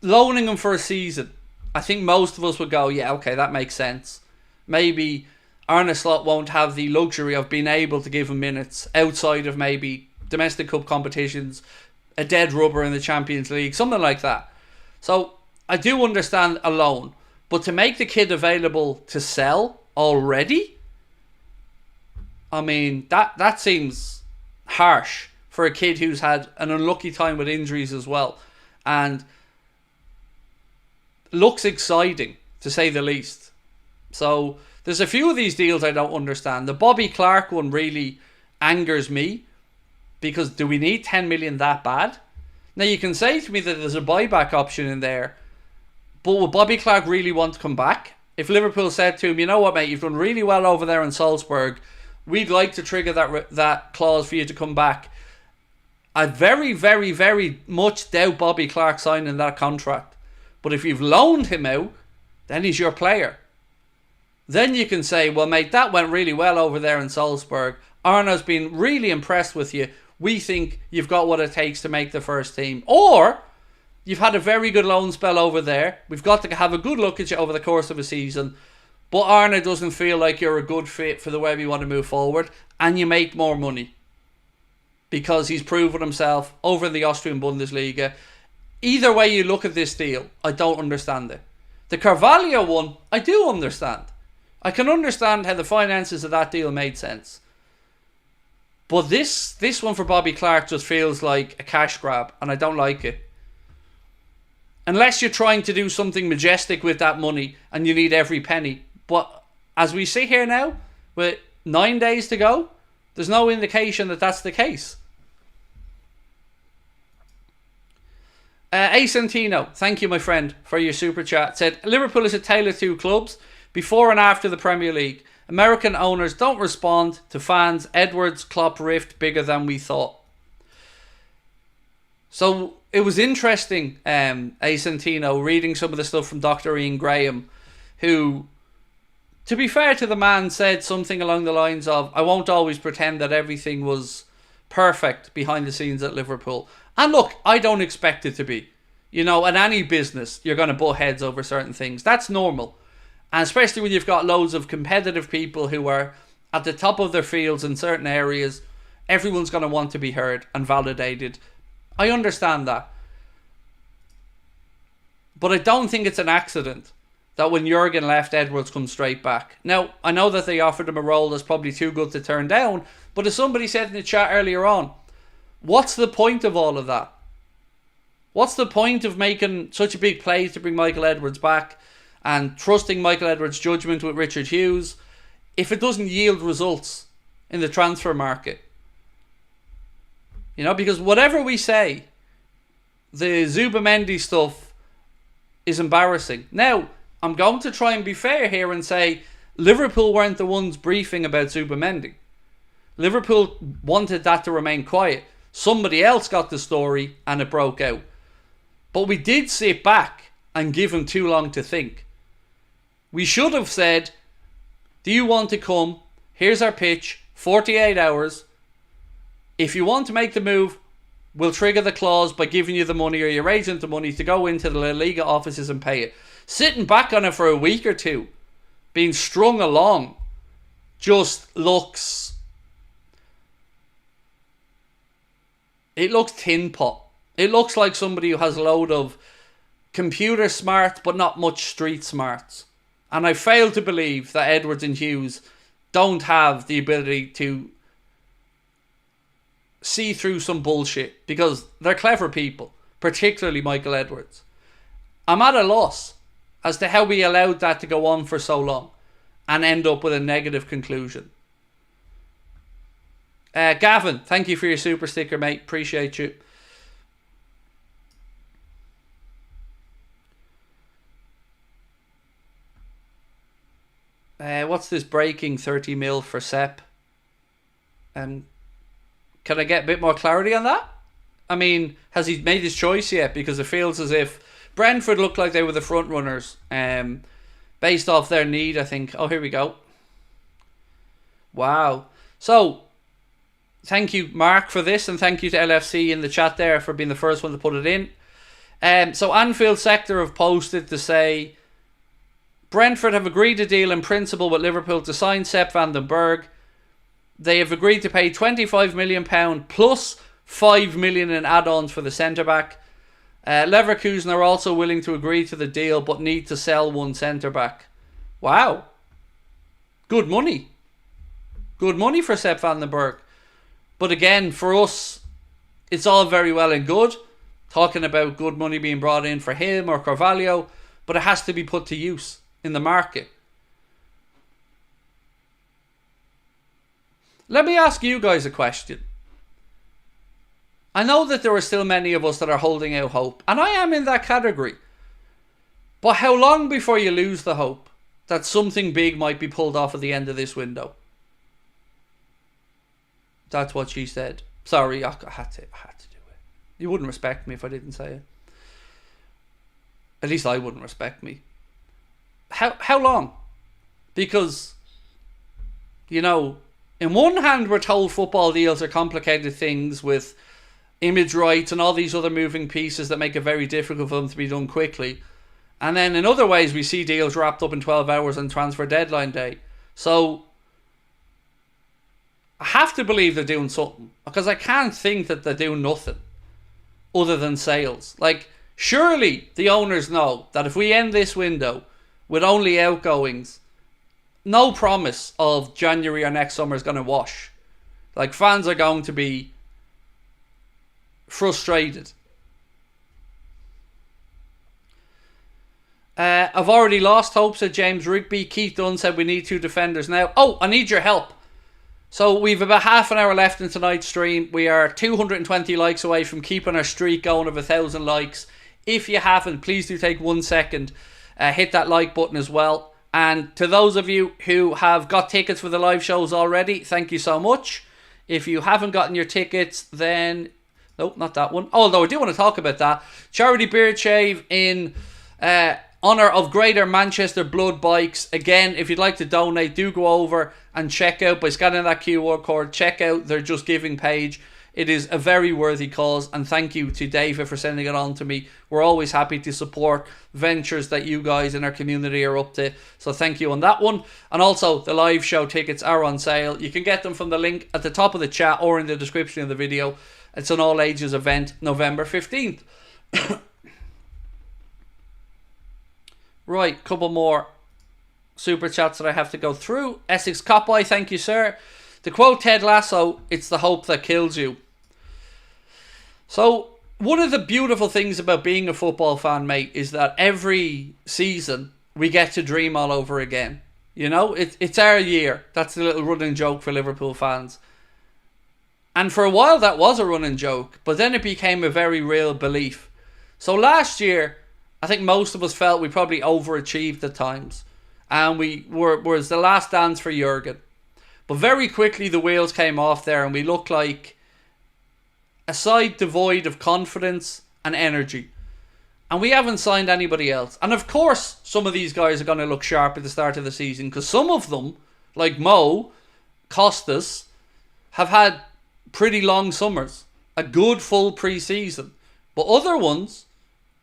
Loaning him for a season. I think most of us would go, yeah, okay, that makes sense. Maybe Arne Slot won't have the luxury of being able to give him minutes outside of maybe domestic cup competitions, a dead rubber in the Champions League, something like that. So, I do understand a loan. But to make the kid available to sell already? I mean, that seems harsh for a kid who's had an unlucky time with injuries as well. And looks exciting, to say the least. So, there's a few of these deals I don't understand. The Bobby Clark one really angers me. Because do we need 10 million that bad? Now, you can say to me that there's a buyback option in there, but would Bobby Clark really want to come back? If Liverpool said to him, you know what, mate, you've done really well over there in Salzburg, we'd like to trigger that clause for you to come back. I very, very, very much doubt Bobby Clark signing that contract. But if you've loaned him out, then he's your player. Then you can say, well, mate, that went really well over there in Salzburg. Arna's been really impressed with you. We think you've got what it takes to make the first team. Or, you've had a very good loan spell over there. We've got to have a good look at you over the course of a season. But Arne doesn't feel like you're a good fit for the way we want to move forward. And you make more money. Because he's proven himself over in the Austrian Bundesliga. Either way you look at this deal, I don't understand it. The Carvalho one, I do understand. I can understand how the finances of that deal made sense. But this one for Bobby Clark just feels like a cash grab, and I don't like it. Unless you're trying to do something majestic with that money and you need every penny. But as we sit here now, with 9 days to go, there's no indication that that's the case. Acentino, thank you, my friend, for your super chat. Said, Liverpool is a tale of two clubs, before and after the Premier League. American owners don't respond to fans. Edwards Klopp rift bigger than we thought. So it was interesting, Acentino, reading some of the stuff from Dr. Ian Graham, who, to be fair to the man, said something along the lines of, I won't always pretend that everything was perfect behind the scenes at Liverpool. And look, I don't expect it to be. You know, in any business, you're going to butt heads over certain things. That's normal. And especially when you've got loads of competitive people who are at the top of their fields in certain areas, everyone's going to want to be heard and validated. I understand that. But I don't think it's an accident that when Jurgen left, Edwards comes straight back. Now, I know that they offered him a role that's probably too good to turn down, but as somebody said in the chat earlier on, what's the point of all of that? What's the point of making such a big play to bring Michael Edwards back and trusting Michael Edwards' judgment with Richard Hughes if it doesn't yield results in the transfer market? You know, because whatever we say, the Zubamendi stuff is embarrassing. Now, I'm going to try and be fair here and say Liverpool weren't the ones briefing about Zubimendi. Liverpool wanted that to remain quiet. Somebody else got the story and it broke out. But we did sit back and give him too long to think. We should have said, do you want to come? Here's our pitch, 48 hours. If you want to make the move, we'll trigger the clause by giving you the money or your agent the money to go into the La Liga offices and pay it. Sitting back on it for a week or two, being strung along, just looks... It looks tin pot. It looks like somebody who has a load of computer smarts but not much street smarts. And I fail to believe that Edwards and Hughes don't have the ability to see through some bullshit, because they're clever people, particularly Michael Edwards. I'm at a loss as to how we allowed that to go on for so long and end up with a negative conclusion. Gavin, thank you for your super sticker, mate. Appreciate you. What's this breaking 30 mil for Sepp? Can I get a bit more clarity on that? I mean, has he made his choice yet? Because it feels as if Brentford looked like they were the front runners, based off their need, I think. Oh, here we go. Wow. So, thank you, Mark, for this, and thank you to LFC in the chat there for being the first one to put it in. So, Anfield Sector have posted to say, Brentford have agreed a deal in principle with Liverpool to sign Sepp Vandenberg. They have agreed to pay £25 million plus $5 million in add-ons for the centre-back. Leverkusen are also willing to agree to the deal but need to sell one centre-back. Wow. Good money. Good money for Sepp Vandenberg. But again, for us, it's all very well and good talking about good money being brought in for him or Carvalho, but it has to be put to use in the market. Let me ask you guys a question. I know that there are still many of us that are holding out hope, and I am in that category. But how long before you lose the hope that something big might be pulled off at the end of this window? That's what she said. Sorry, I had to do it. You wouldn't respect me if I didn't say it. At least I wouldn't respect me. How long? Because, you know, in one hand we're told football deals are complicated things with image rights and all these other moving pieces that make it very difficult for them to be done quickly. And then in other ways we see deals wrapped up in 12 hours on transfer deadline day. So I have to believe they're doing something, because I can't think that they're doing nothing other than sales. Like, surely the owners know that if we end this window with only outgoings, no promise of January or next summer is going to wash. Like, fans are going to be frustrated. I've already lost hope, said James Rigby. Keith Dunn said we need 2 defenders now. Oh, I need your help. So we've about half an hour left in tonight's stream. We are 220 likes away from keeping our streak going of 1,000 likes. If you haven't, please do take 1 second. Hit that like button as well. And to those of you who have got tickets for the live shows already, thank you so much. If you haven't gotten your tickets, then... Nope, not that one. Although I do want to talk about that. Charity Beard Shave in honour of Greater Manchester Blood Bikes. Again, if you'd like to donate, do go over and check out, by scanning that QR code, check out their Just Giving page. It is a very worthy cause, and thank you to David for sending it on to me. We're always happy to support ventures that you guys in our community are up to, so thank you on that one. And also, the live show tickets are on sale. You can get them from the link at the top of the chat or in the description of the video. It's an all ages event, November 15th. Right, couple more super chats that I have to go through. Essex Copboy, thank you, sir. To quote Ted Lasso, it's the hope that kills you. So, one of the beautiful things about being a football fan, mate, is that every season we get to dream all over again. You know, it's our year. That's the little running joke for Liverpool fans. And for a while that was a running joke, but then it became a very real belief. So last year, I think most of us felt we probably overachieved at times. And we was the last dance for Jurgen. But very quickly the wheels came off there and we looked like a side devoid of confidence and energy. And we haven't signed anybody else. And of course, some of these guys are going to look sharp at the start of the season. Because some of them, like Mo, Costas, have had pretty long summers. A good full pre-season. But other ones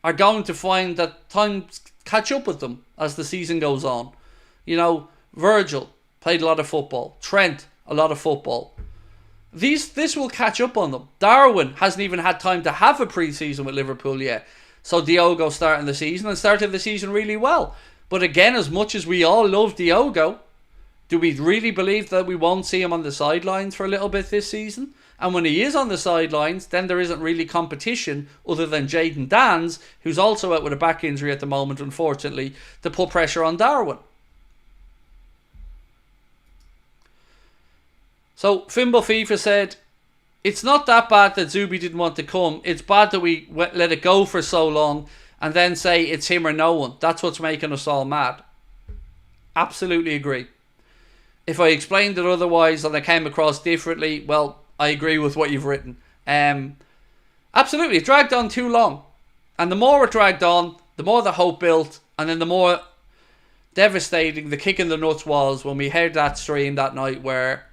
are going to find that time catch up with them as the season goes on. You know, Virgil played a lot of football. Trent, a lot of football. This will catch up on them. Darwin hasn't even had time to have a pre-season with Liverpool yet. So Diogo starting the season and started the season really well. But again, as much as we all love Diogo, do we really believe that we won't see him on the sidelines for a little bit this season? And when he is on the sidelines, then there isn't really competition other than Jayden Danns, who's also out with a back injury at the moment, unfortunately, to put pressure on Darwin. So Fimbo FIFA said, it's not that bad that Zubi didn't want to come. It's bad that we let it go for so long and then say it's him or no one. That's what's making us all mad. Absolutely agree. If I explained it otherwise and I came across differently, well, I agree with what you've written. Absolutely, it dragged on too long. And the more it dragged on, the more the hope built, and then the more devastating the kick in the nuts was when we heard that stream that night where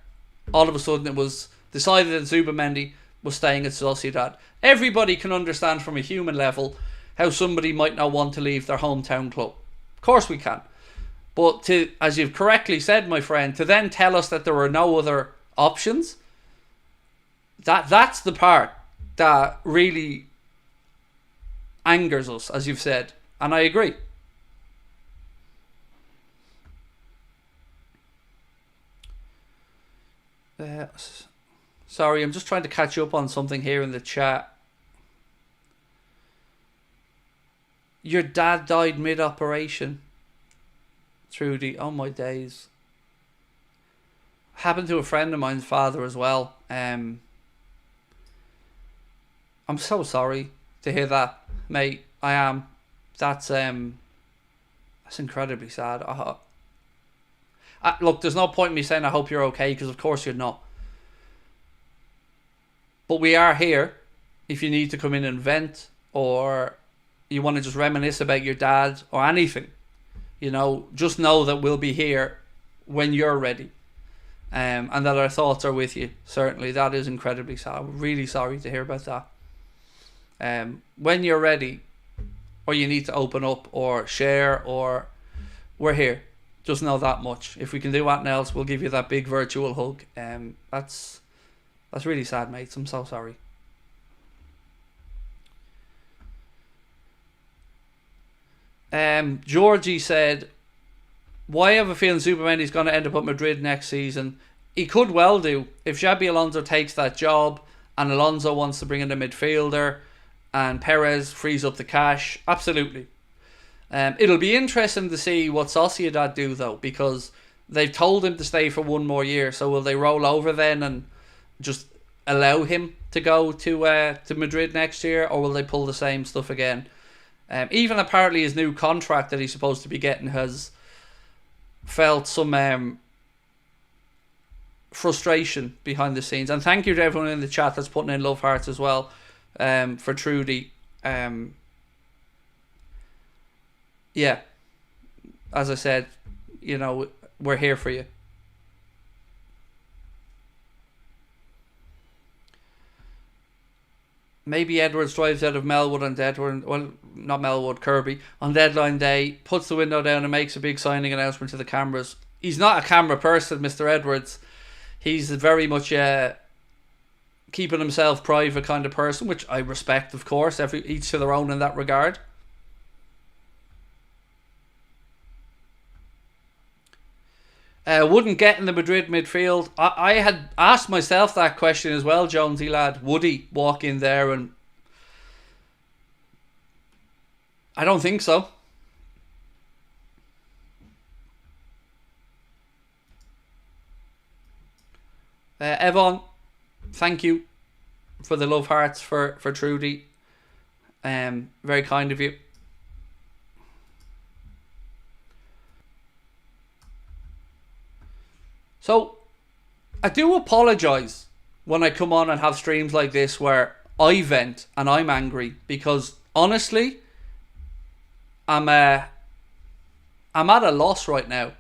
all of a sudden it was decided that Zubimendi was staying at Sociedad. Everybody can understand from a human level how somebody might not want to leave their hometown club. Of course we can. But to, as you've correctly said, my friend, to then tell us that there were no other options, that's the part that really angers us, as you've said. And I agree. Sorry, I'm just trying to catch up on something here in the chat. Your dad died mid-operation. Trudy, oh my days. Happened to a friend of mine's father as well. I'm so sorry to hear that, mate. I am. That's incredibly sad. Look, there's no point in me saying I hope you're okay, because of course you're not. But we are here if you need to come in and vent, or you want to just reminisce about your dad or anything. You know, just know that we'll be here when you're ready. And that our thoughts are with you. Certainly, that is incredibly sad. I'm really sorry to hear about that. When you're ready, or you need to open up or share, or we're here. Just know that much. If we can do anything else, we'll give you that big virtual hug. That's really sad, mates. I'm so sorry. Georgie said, why have a feeling Zubimendi's going to end up at Madrid next season? He could well do. If Xabi Alonso takes that job and Alonso wants to bring in a midfielder and Perez frees up the cash, absolutely. It'll be interesting to see what Sociedad do, though, because they've told him to stay for one more year. So will they roll over then and just allow him to go to Madrid next year, or will they pull the same stuff again? Even apparently his new contract that he's supposed to be getting has felt some frustration behind the scenes. And thank you to everyone in the chat that's putting in love hearts as well, for Trudy. Yeah, as I said, you know, we're here for you. Maybe Edwards drives out of Melwood on deadline. Well, not Melwood, Kirby on deadline day, puts the window down and makes a big signing announcement to the cameras. He's not a camera person, Mr. Edwards. He's very much keeping himself private kind of person, which I respect, of course. Each to their own in that regard. Wouldn't get in the Madrid midfield. I had asked myself that question as well, Jonesy lad. Would he walk in there? And I don't think so. Evon, thank you for the love hearts for Trudy. Very kind of you. So, I do apologise when I come on and have streams like this where I vent and I'm angry, because honestly, I'm at a loss right now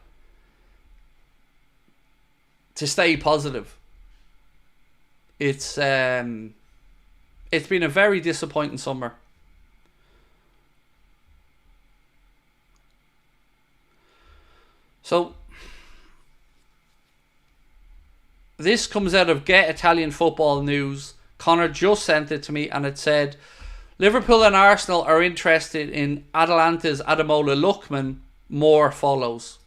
to stay positive. It's been a very disappointing summer. So this comes out of Get Italian Football News. Connor just sent it to me, and it said Liverpool and Arsenal are interested in Atalanta's Ademola Lookman. More follows.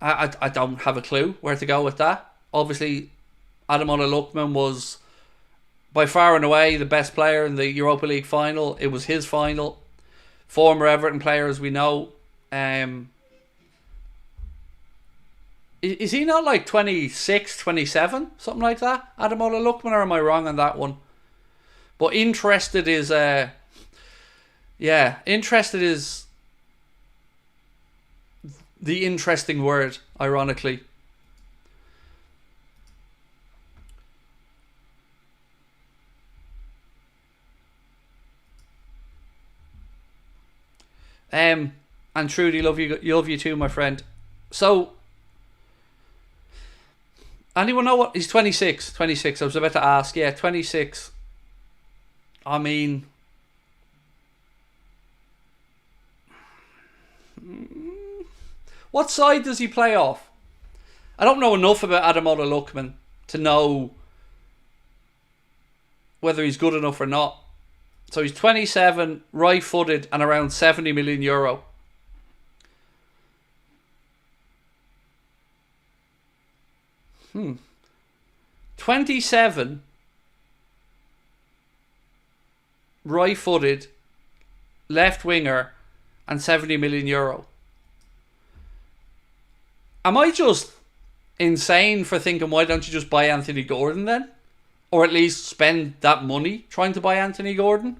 I don't have a clue where to go with that. Obviously, Ademola Lookman was by far and away the best player in the Europa League final. It was his final. Former Everton player, as we know. Is he not like 26, 27? Something like that? Ademola Lookman, or am I wrong on that one? But interested is... interested is the interesting word, ironically. And Trudy, love you too, my friend. So, anyone know what? He's 26. 26. I was about to ask. Yeah, 26. I mean, what side does he play off? I don't know enough about Ademola Lookman to know whether he's good enough or not. So he's 27, right-footed, and around 70 million euro. Hmm. 27, right-footed, left winger, and 70 million euro. Am I just insane for thinking, why don't you just buy Anthony Gordon then? Or at least spend that money trying to buy Anthony Gordon?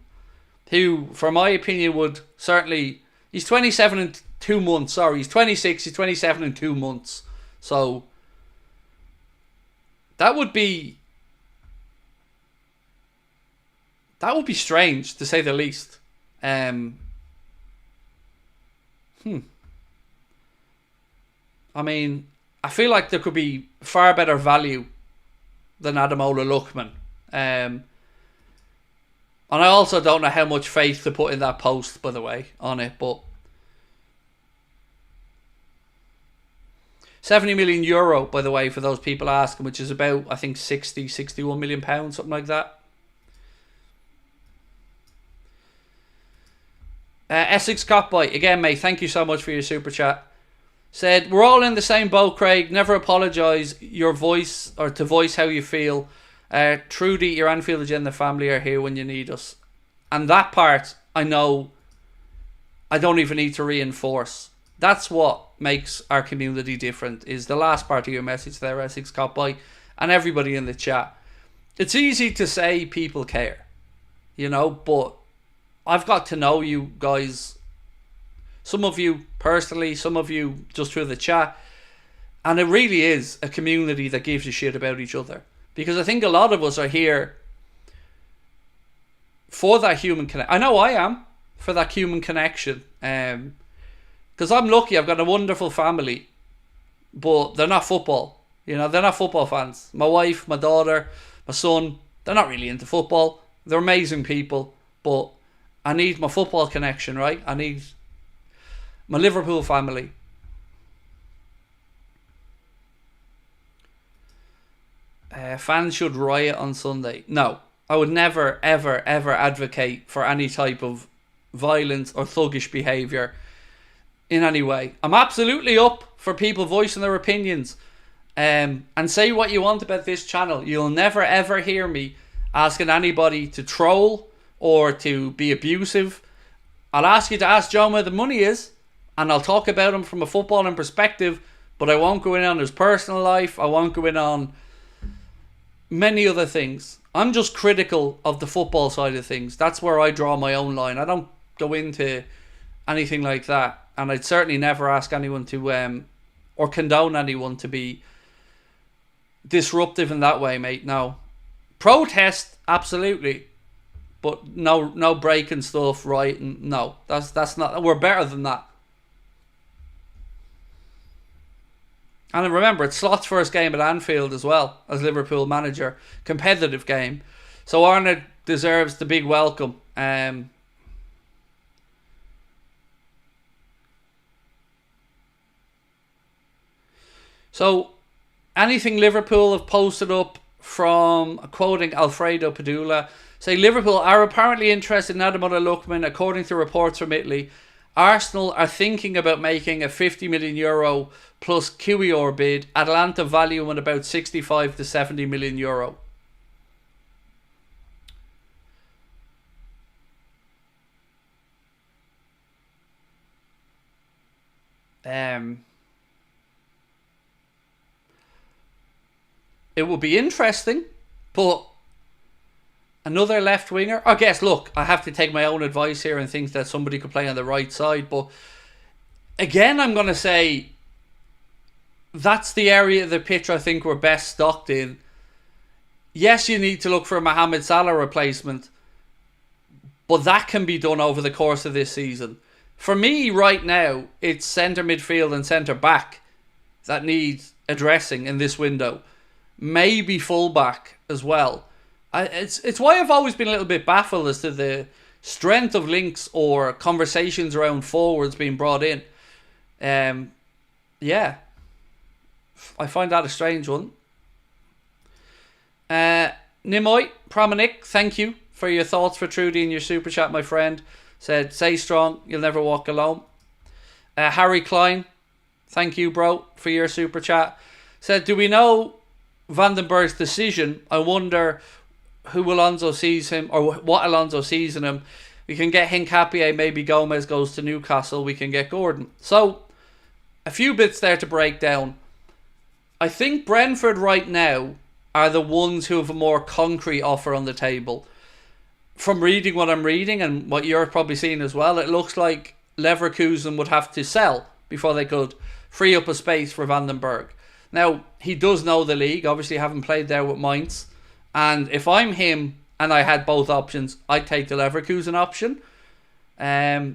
Who, for my opinion, would certainly... He's 27 in 2 months. Sorry, he's 26. He's 27 in 2 months. So, that would be strange, to say the least. I mean, I feel like there could be far better value than Ademola Lookman. And I also don't know how much faith to put in that post, by the way, on it. But 70 million euro, by the way, for those people asking, which is about, I think, 61 million pounds, something like that. Essex Copboy, again, mate, thank you so much for your super chat. Said, we're all in the same boat, Craig. Never apologise your voice or to voice how you feel. Trudy, your Anfield Agenda family are here when you need us. And that part, I know, I don't even need to reinforce. That's what makes our community different, is the last part of your message there, Essex Copboy, and everybody in the chat. It's easy to say people care, you know, but I've got to know you guys. Some of you personally, some of you just through the chat. And it really is a community that gives a shit about each other. Because I think a lot of us are here for that human connection. I know I am, for that human connection. Because I'm lucky, I've got a wonderful family. But they're not football. You know, they're not football fans. My wife, my daughter, my son, they're not really into football. They're amazing people. But I need my football connection, right? I need my Liverpool family. Fans should riot on Sunday. No, I would never, ever, ever advocate for any type of violence or thuggish behaviour in any way. I'm absolutely up for people voicing their opinions. And say what you want about this channel. You'll never, ever hear me asking anybody to troll or to be abusive. I'll ask you to ask John where the money is, and I'll talk about him from a footballing perspective, but I won't go in on his personal life. I won't go in on many other things. I'm just critical of the football side of things. That's where I draw my own line. I don't go into anything like that. and I'd certainly never ask anyone to or condone anyone to be disruptive in that way, mate. No. Protest, absolutely. But no breaking stuff, right? And no, that's not. We're better than that. And remember, it's Slot's first game at Anfield as well as Liverpool manager. Competitive game. So Arnold deserves the big welcome. So anything Liverpool have posted up from, quoting Alfredo Padula, say Liverpool are apparently interested in Ademola Lookman. According to reports from Italy, Arsenal are thinking about making a €50 million plus QER bid. Atalanta value at about €65 to €70 million. It would be interesting, but another left winger. I guess, look, I have to take my own advice here and think that somebody could play on the right side. But again, I'm going to say that's the area of the pitch I think we're best stocked in. Yes, you need to look for a Mohamed Salah replacement, but that can be done over the course of this season. For me, right now, it's centre midfield and centre back that needs addressing in this window. Maybe fullback as well. It's why I've always been a little bit baffled as to the strength of links or conversations around forwards being brought in. Yeah, I find that a strange one. Nimoy Pramanik, thank you for your thoughts for Trudy and your super chat, my friend. Said, stay strong, you'll never walk alone. Harry Klein, thank you, bro, for your super chat. Said, do we know Vandenberg's decision? I wonder who Alonso sees him, or what Alonso sees in him. We can get Hincapié, maybe Gomez goes to Newcastle, we can get Gordon. So, a few bits there to break down. I think Brentford right now are the ones who have a more concrete offer on the table. From reading what I'm reading and what you're probably seeing as well, it looks like Leverkusen would have to sell before they could free up a space for Vandenberg. Now, he does know the league, obviously having played there with Mainz. And if I'm him and I had both options, I'd take the Leverkusen option.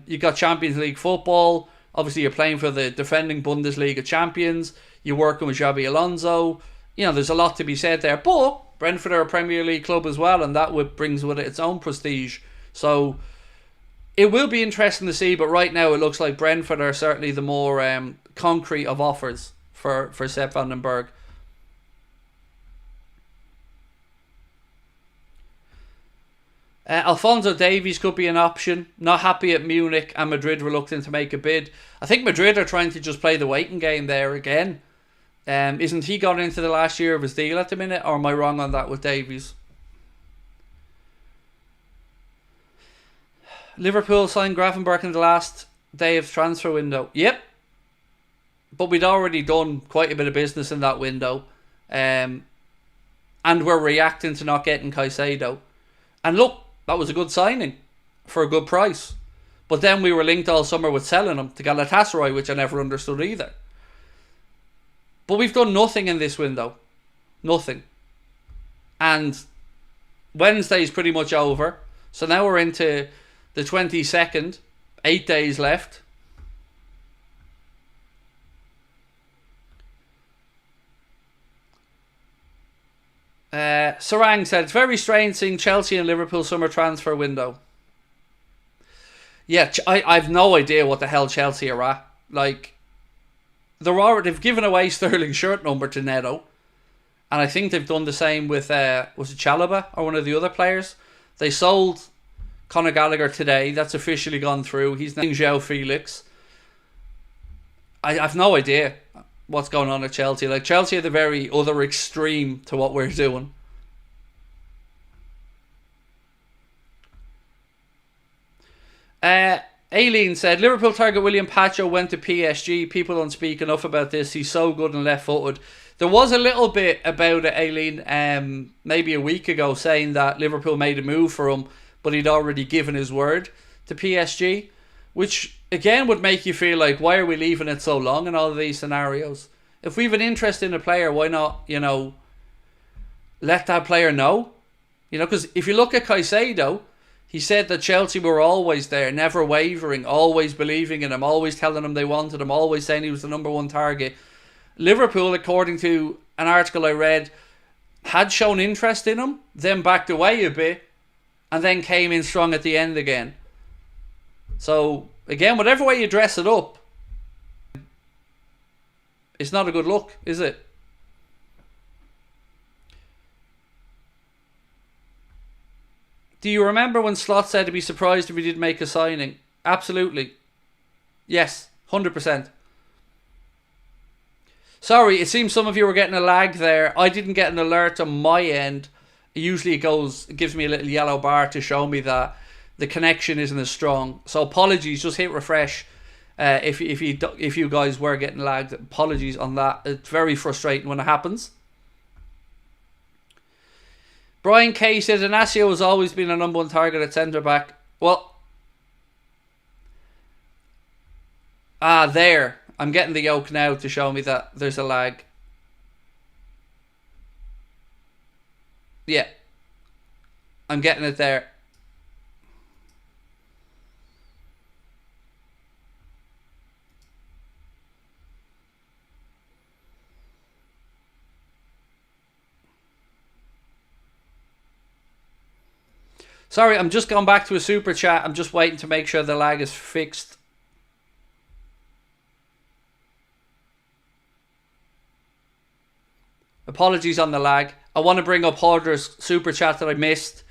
You got Champions League football. Obviously, you're playing for the defending Bundesliga champions. You're working with Xabi Alonso. You know, there's a lot to be said there. But Brentford are a Premier League club as well, and that brings with it its own prestige. So it will be interesting to see, but right now it looks like Brentford are certainly the more concrete of offers for Sepp Vandenberg. Alphonso Davies could be an option. Not happy at Munich, and Madrid reluctant to make a bid. I think Madrid are trying to just play the waiting game there again. Isn't he gone into the last year of his deal at the minute, or am I wrong on that with Davies? Liverpool signed Gravenberch in the last day of transfer window. Yep. But we'd already done quite a bit of business in that window. And we're reacting to not getting Caicedo. And look, that was a good signing for a good price. But then we were linked all summer with selling him to Galatasaray, which I never understood either. But we've done nothing in this window. Nothing. And Wednesday's pretty much over. So now we're into the 22nd. 8 days left. Sarang said, it's very strange seeing Chelsea and Liverpool summer transfer window. Yeah, I've no idea what the hell Chelsea are at. Like, they've given away Sterling's shirt number to Neto. And I think they've done the same with, was it Chalobah or one of the other players? They sold Conor Gallagher today. That's officially gone through. He's now João Felix. I've no idea what's going on at Chelsea. Like, Chelsea are the very other extreme to what we're doing. Aileen said, Liverpool target William Pacho went to PSG. People don't speak enough about this. He's so good and left-footed. There was a little bit about it, Aileen, maybe a week ago, saying that Liverpool made a move for him, but he'd already given his word to PSG. which again would make you feel like, why are we leaving it so long in all of these scenarios? If we have an interest in a player, why not, let that player know? Because if you look at Caicedo, he said that Chelsea were always there, never wavering, always believing in him, always telling him they wanted him, always saying he was the number one target. Liverpool, according to an article I read, had shown interest in him, then backed away a bit, and then came in strong at the end again. So, again, whatever way you dress it up, it's not a good look, is it? Do you remember when Slot said to be surprised if he did make a signing? Absolutely. Yes, 100%. Sorry, it seems some of you were getting a lag there. I didn't get an alert on my end. Usually it gives me a little yellow bar to show me that the connection isn't as strong. So apologies, just hit refresh if you guys were getting lagged. Apologies on that. It's very frustrating when it happens. Brian Kay says Inacio has always been a number one target at centre back. Well, there. I'm getting the yoke now to show me that there's a lag. Yeah. I'm getting it there. Sorry, I'm just going back to a super chat. I'm just waiting to make sure the lag is fixed. Apologies on the lag. I want to bring up Horder's super chat that I missed.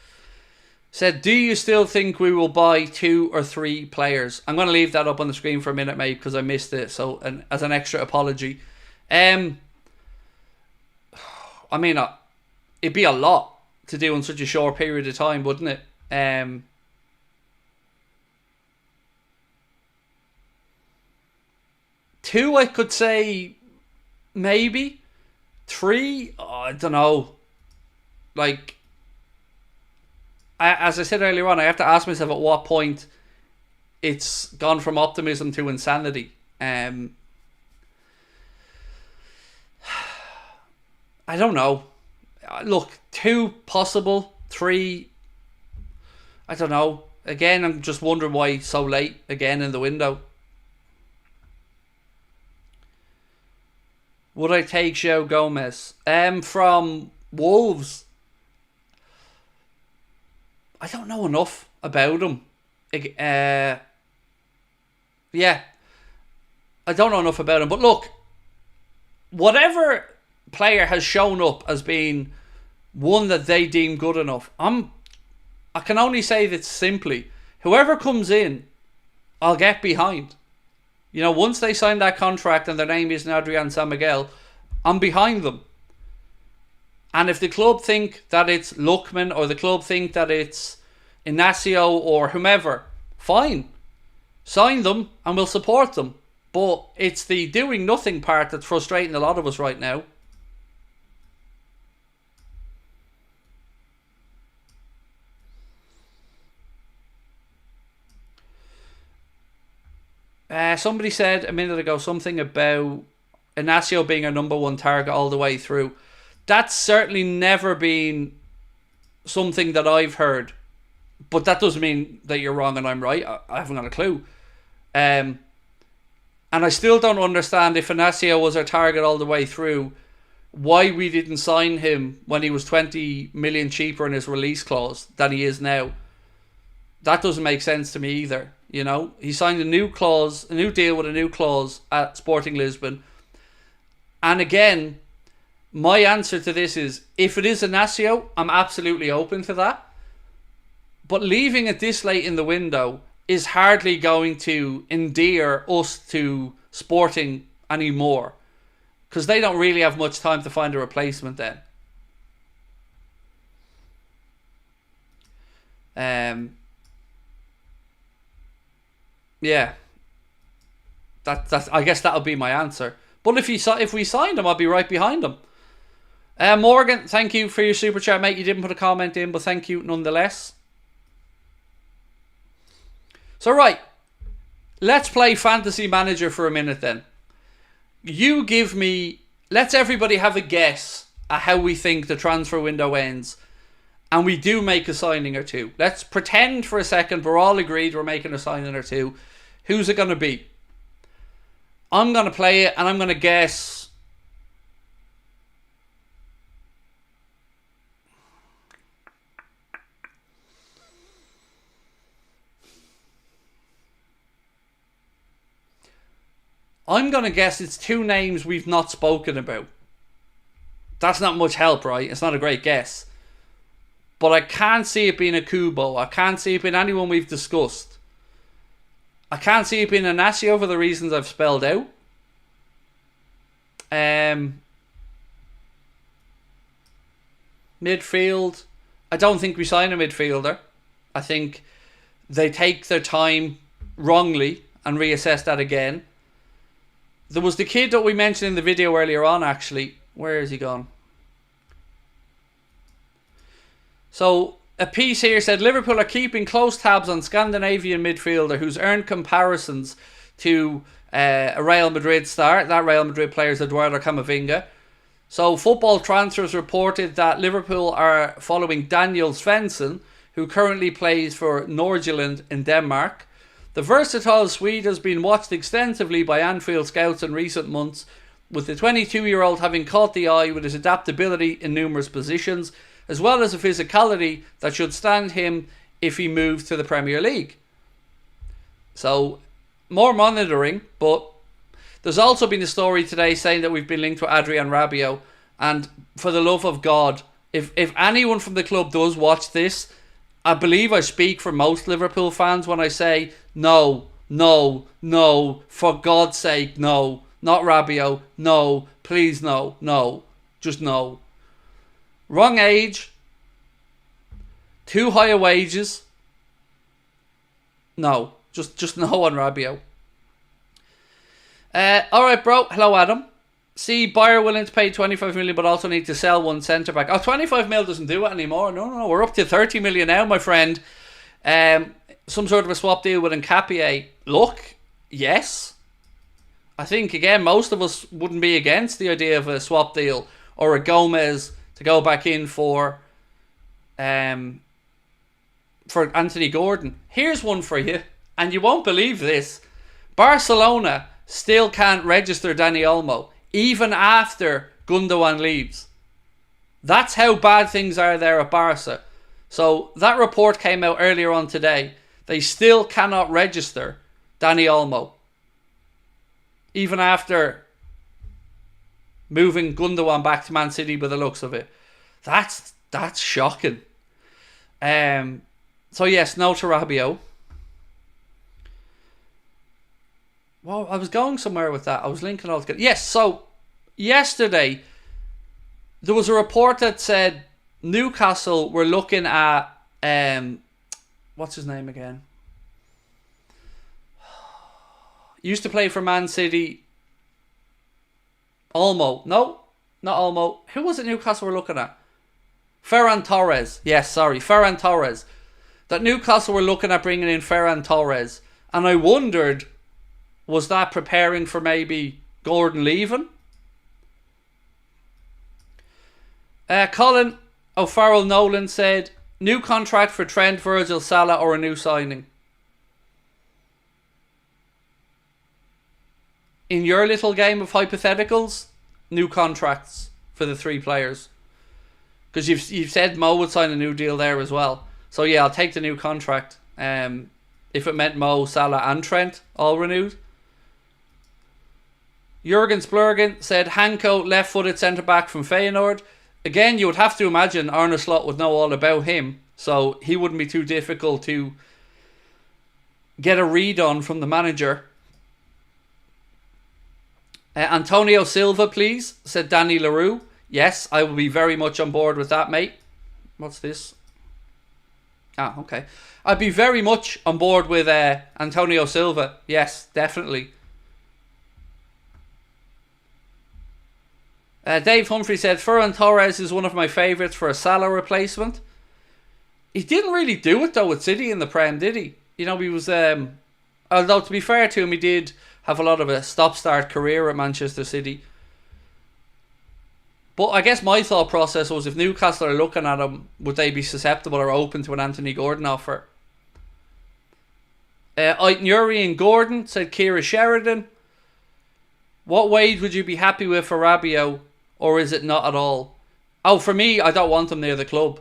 Said, do you still think we will buy 2 or 3 players? I'm going to leave that up on the screen for a minute, mate, because I missed it. So, as an extra apology. I mean, it'd be a lot to do in such a short period of time, wouldn't it? 2, I could say, maybe. 3, I don't know. Like, as I said earlier on, I have to ask myself at what point it's gone from optimism to insanity. I don't know. Look, 2 possible, 3, I don't know. Again, I'm just wondering why so late again in the window. Would I take João Gomez? From Wolves. I don't know enough about him. Yeah. I don't know enough about him. But look, whatever player has shown up as being one that they deem good enough, I can only say that simply, whoever comes in, I'll get behind. Once they sign that contract and their name isn't Adrian San Miguel, I'm behind them. And if the club think that it's Lookman or the club think that it's Inacio or whomever, fine. Sign them and we'll support them. But it's the doing nothing part that's frustrating a lot of us right now. Somebody said a minute ago something about Inacio being a number one target all the way through. That's certainly never been something that I've heard. But that doesn't mean that you're wrong and I'm right. I haven't got a clue. And I still don't understand, if Inacio was our target all the way through, why we didn't sign him when he was 20 million cheaper in his release clause than he is now. That doesn't make sense to me either. He signed a new deal with a new clause at Sporting Lisbon. And again, my answer to this is, if it is Inacio, I'm absolutely open to that. But leaving it this late in the window is hardly going to endear us to Sporting anymore, because they don't really have much time to find a replacement then. Yeah, that's. I guess that'll be my answer. But if we signed him, I'll be right behind him. Morgan, thank you for your super chat, mate. You didn't put a comment in, but thank you nonetheless. So right, let's play fantasy manager for a minute then. You give me... Let's everybody have a guess at how we think the transfer window ends. And we do make a signing or two. Let's pretend for a second we're all agreed we're making a signing or two. Who's it going to be? I'm going to play it and I'm going to guess... I'm going to guess it's two names we've not spoken about. That's not much help, right? It's not a great guess. But I can't see it being a Kubo. I can't see it being anyone we've discussed. I can't see it being Inacio for the reasons I've spelled out. Midfield. I don't think we sign a midfielder. I think they take their time wrongly and reassess that again. There was the kid that we mentioned in the video earlier on, actually. Where is he gone? So, a piece here said, Liverpool are keeping close tabs on Scandinavian midfielder who's earned comparisons to a Real Madrid star. That Real Madrid player is Eduardo Camavinga. So, Football Transfers reported that Liverpool are following Daniel Svensson, who currently plays for Nordsjælland in Denmark. The versatile Swede has been watched extensively by Anfield scouts in recent months, with the 22-year-old having caught the eye with his adaptability in numerous positions, as well as a physicality that should stand him if he moves to the Premier League. So, more monitoring, but there's also been a story today saying that we've been linked with Adrian Rabiot, and for the love of God, if anyone from the club does watch this, I believe I speak for most Liverpool fans when I say, no, no, no, for God's sake, no. Not Rabiot, no, please no, no, just no. Wrong age, too high a wages, no, just no on Rabiot. Alright bro, hello Adam. See, buyer willing to pay 25 million but also need to sell one centre back. Oh, 25 mil doesn't do it anymore. No, we're up to 30 million now, my friend. Some sort of a swap deal with Nkapie. Look, yes. I think, again, most of us wouldn't be against the idea of a swap deal or a Gomez to go back in for Anthony Gordon. Here's one for you, and you won't believe this. Barcelona still can't register Dani Olmo, even after Gundogan leaves. That's how bad things are there at Barca. So that report came out earlier on today. They still cannot register Dani Olmo, even after moving Gundogan back to Man City by the looks of it. That's shocking. So yes, no to Rabiot. Well, I was going somewhere with that. I was linking all together. Yes, so yesterday there was a report that said Newcastle were looking at what's his name again? Used to play for Man City. Olmo. No, not Olmo. Who was it Newcastle were looking at? Ferran Torres. Yes, sorry, Ferran Torres. That Newcastle were looking at bringing in Ferran Torres. And I wondered, was that preparing for maybe Gordon leaving? Colin O'Farrell Nolan said, new contract for Trent, Virgil, Salah or a new signing? In your little game of hypotheticals, new contracts for the three players. Because you've said Mo would sign a new deal there as well. So yeah, I'll take the new contract. If it meant Mo, Salah and Trent all renewed. Jurgen Splurgen said Hanko, left-footed centre-back from Feyenoord. Again, you would have to imagine Arne Slot would know all about him. So he wouldn't be too difficult to get a read on from the manager. Antonio Silva, please, said Danny LaRue. Yes, I will be very much on board with that, mate. What's this? Ah, okay. I'd be very much on board with Antonio Silva. Yes, definitely. Dave Humphrey said, Ferran Torres is one of my favourites for a Salah replacement. He didn't really do it, though, with City in the Prem, did he? You know, he was Although, to be fair to him, he did have a lot of a stop-start career at Manchester City. But I guess my thought process was, if Newcastle are looking at him, would they be susceptible or open to an Anthony Gordon offer? Yuri and Gordon said Kira Sheridan. What wage would you be happy with for Rabiot, or is it not at all? Oh, for me, I don't want him near the club.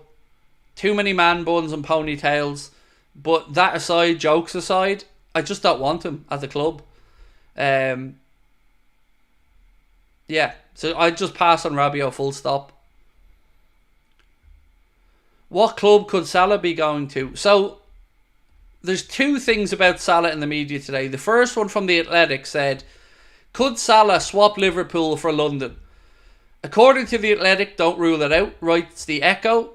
Too many man buns and ponytails. But that aside, jokes aside, I just don't want him at the club. Yeah, so I just pass on Rabiot, full stop. What club could Salah be going to? So, there's two things about Salah in the media today. The first one from The Athletic said, could Salah swap Liverpool for London? According to The Athletic, don't rule it out, writes The Echo.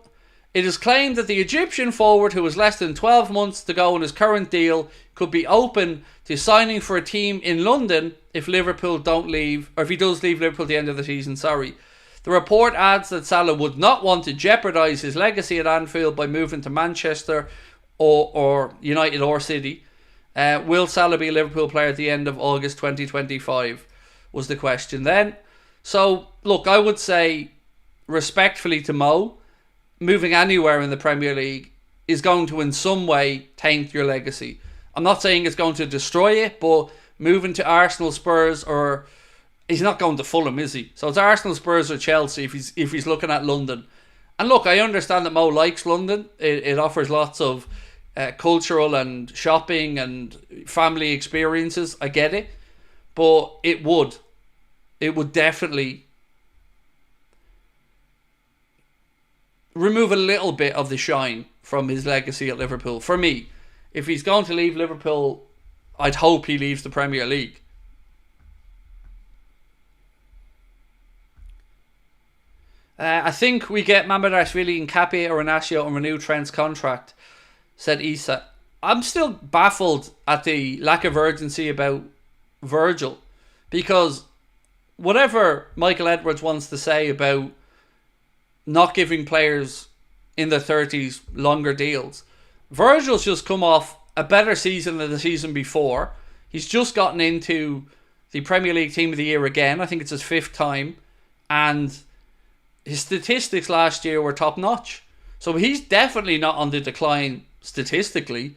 It is claimed that the Egyptian forward, who has less than 12 months to go on his current deal, could be open to signing for a team in London if Liverpool don't leave, or if he does leave Liverpool at the end of the season, The report adds that Salah would not want to jeopardise his legacy at Anfield by moving to Manchester or United or City. Will Salah be a Liverpool player at the end of August 2025 was the question then. So, look, I would say, respectfully to Mo, moving anywhere in the Premier League is going to in some way taint your legacy. I'm not saying it's going to destroy it, but moving to Arsenal, Spurs, or he's not going to Fulham, is he? So it's Arsenal, Spurs or Chelsea if he's looking at London. And look, I understand that Mo likes London. It offers lots of cultural and shopping and family experiences. I get it. But it would definitely remove a little bit of the shine from his legacy at Liverpool. For me, if he's going to leave Liverpool, I'd hope he leaves the Premier League. I think we get Mamadashvili and Capie or Inacio and renew Trent's contract, said Issa. I'm still baffled at the lack of urgency about Virgil, because whatever Michael Edwards wants to say about not giving players in their 30s longer deals, Virgil's just come off a better season than the season before. He's just gotten into the Premier League Team of the Year again. I think it's his 5th time. And his statistics last year were top notch. So he's definitely not on the decline statistically.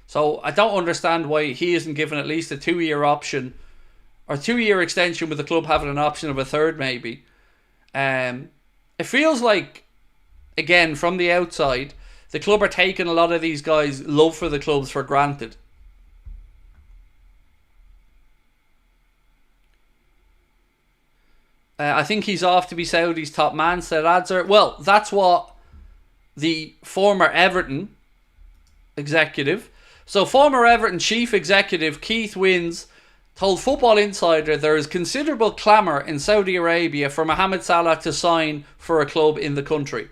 So I don't understand why he isn't given at least a 2-year option, or 2-year extension with the club having an option of a third maybe. It feels like, again, from the outside, the club are taking a lot of these guys' love for the clubs for granted. I think he's off to be Saudi's top man, said Adzer. Well, that's what the former Everton executive. So former Everton chief executive Keith Wins told Football Insider there is considerable clamour in Saudi Arabia for Mohamed Salah to sign for a club in the country.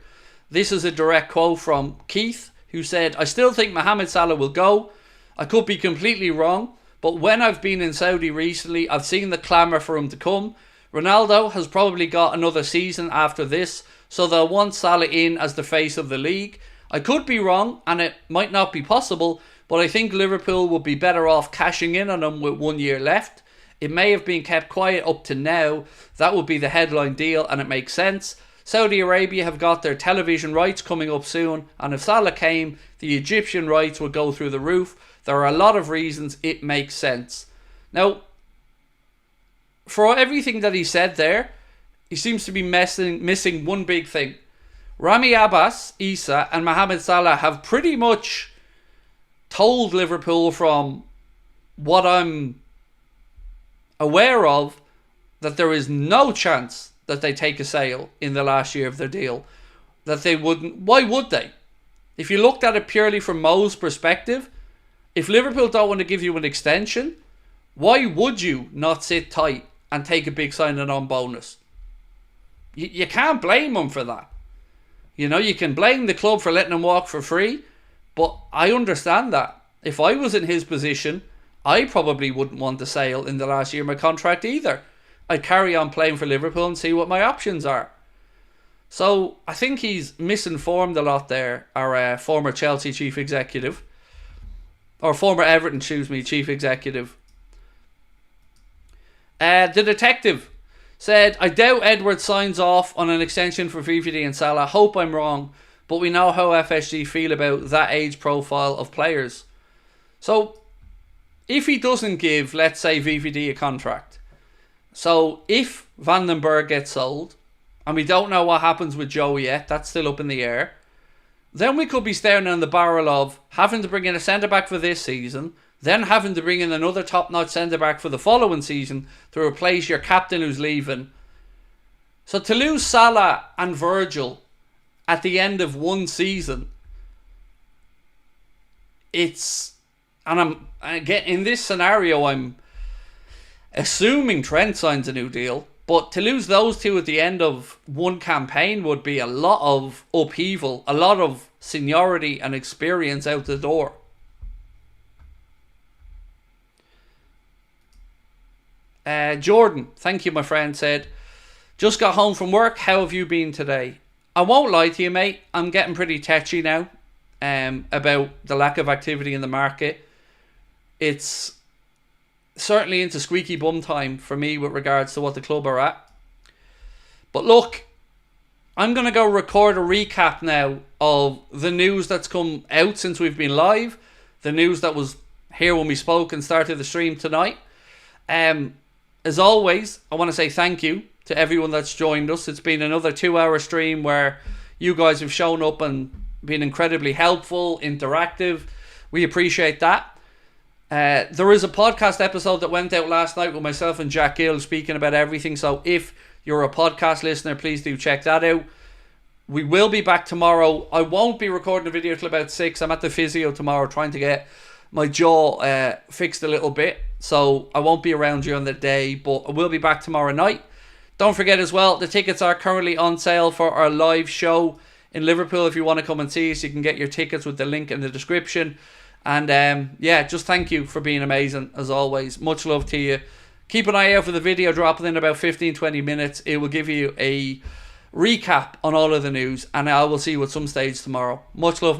This is a direct quote from Keith, who said, I still think Mohamed Salah will go. I could be completely wrong, but when I've been in Saudi recently, I've seen the clamour for him to come. Ronaldo has probably got another season after this, so they'll want Salah in as the face of the league. I could be wrong, and it might not be possible, but I think Liverpool would be better off cashing in on him with 1 year left. It may have been kept quiet up to now. That would be the headline deal, and it makes sense. Saudi Arabia have got their television rights coming up soon, and if Salah came, the Egyptian rights would go through the roof. There are a lot of reasons it makes sense. Now, for everything that he said there, he seems to be missing one big thing. Rami Abbas, Issa and Mohamed Salah have pretty much told Liverpool, from what I'm aware of, that there is no chance that they take a sale in the last year of their deal. That they wouldn't. Why would they? If you looked at it purely from Mo's perspective, if Liverpool don't want to give you an extension, why would you not sit tight and take a big signing on bonus? You can't blame them for that. You know, you can blame the club for letting him walk for free, but I understand that. If I was in his position, I probably wouldn't want a sale in the last year of my contract either. I'd carry on playing for Liverpool and see what my options are. So I think he's misinformed a lot there, our former Chelsea chief executive. or former Everton, chief executive. The detective said, I doubt Edwards signs off on an extension for VVD and Salah. Hope I'm wrong, but we know how FSG feel about that age profile of players. So, if he doesn't give, let's say, VVD a contract, so if Vandenberg gets sold, and we don't know what happens with Joe yet, that's still up in the air, then we could be staring on the barrel of having to bring in a centre-back for this season, then having to bring in another top-notch centre-back for the following season to replace your captain who's leaving. So to lose Salah and Virgil at the end of one season, in this scenario, I'm assuming Trent signs a new deal, but to lose those two at the end of one campaign would be a lot of upheaval, a lot of seniority and experience out the door. Jordan, thank you my friend, said, just got home from work, how have you been today? I won't lie to you mate, I'm getting pretty tetchy now about the lack of activity in the market. It's certainly into squeaky bum time for me with regards to what the club are at. But look, I'm going to go record a recap now of the news that's come out since we've been live, the news that was here when we spoke and started the stream tonight. As always, I want to say thank you to everyone that's joined us. It's been another 2-hour stream where you guys have shown up and been incredibly helpful, interactive. We appreciate that. There is a podcast episode that went out last night with myself and Jack Gill speaking about everything. So if you're a podcast listener, please do check that out. We will be back tomorrow. I won't be recording a video till about 6. I'm at the physio tomorrow trying to get my jaw fixed a little bit. So I won't be around during the day, but I will be back tomorrow night. Don't forget as well, the tickets are currently on sale for our live show in Liverpool. If you want to come and see us, you can get your tickets with the link in the description. And just thank you for being amazing as always. Much love to you. Keep an eye out for the video dropping in about 15-20 minutes. It will give you a recap on all of the news, and I will see you at some stage tomorrow. Much love.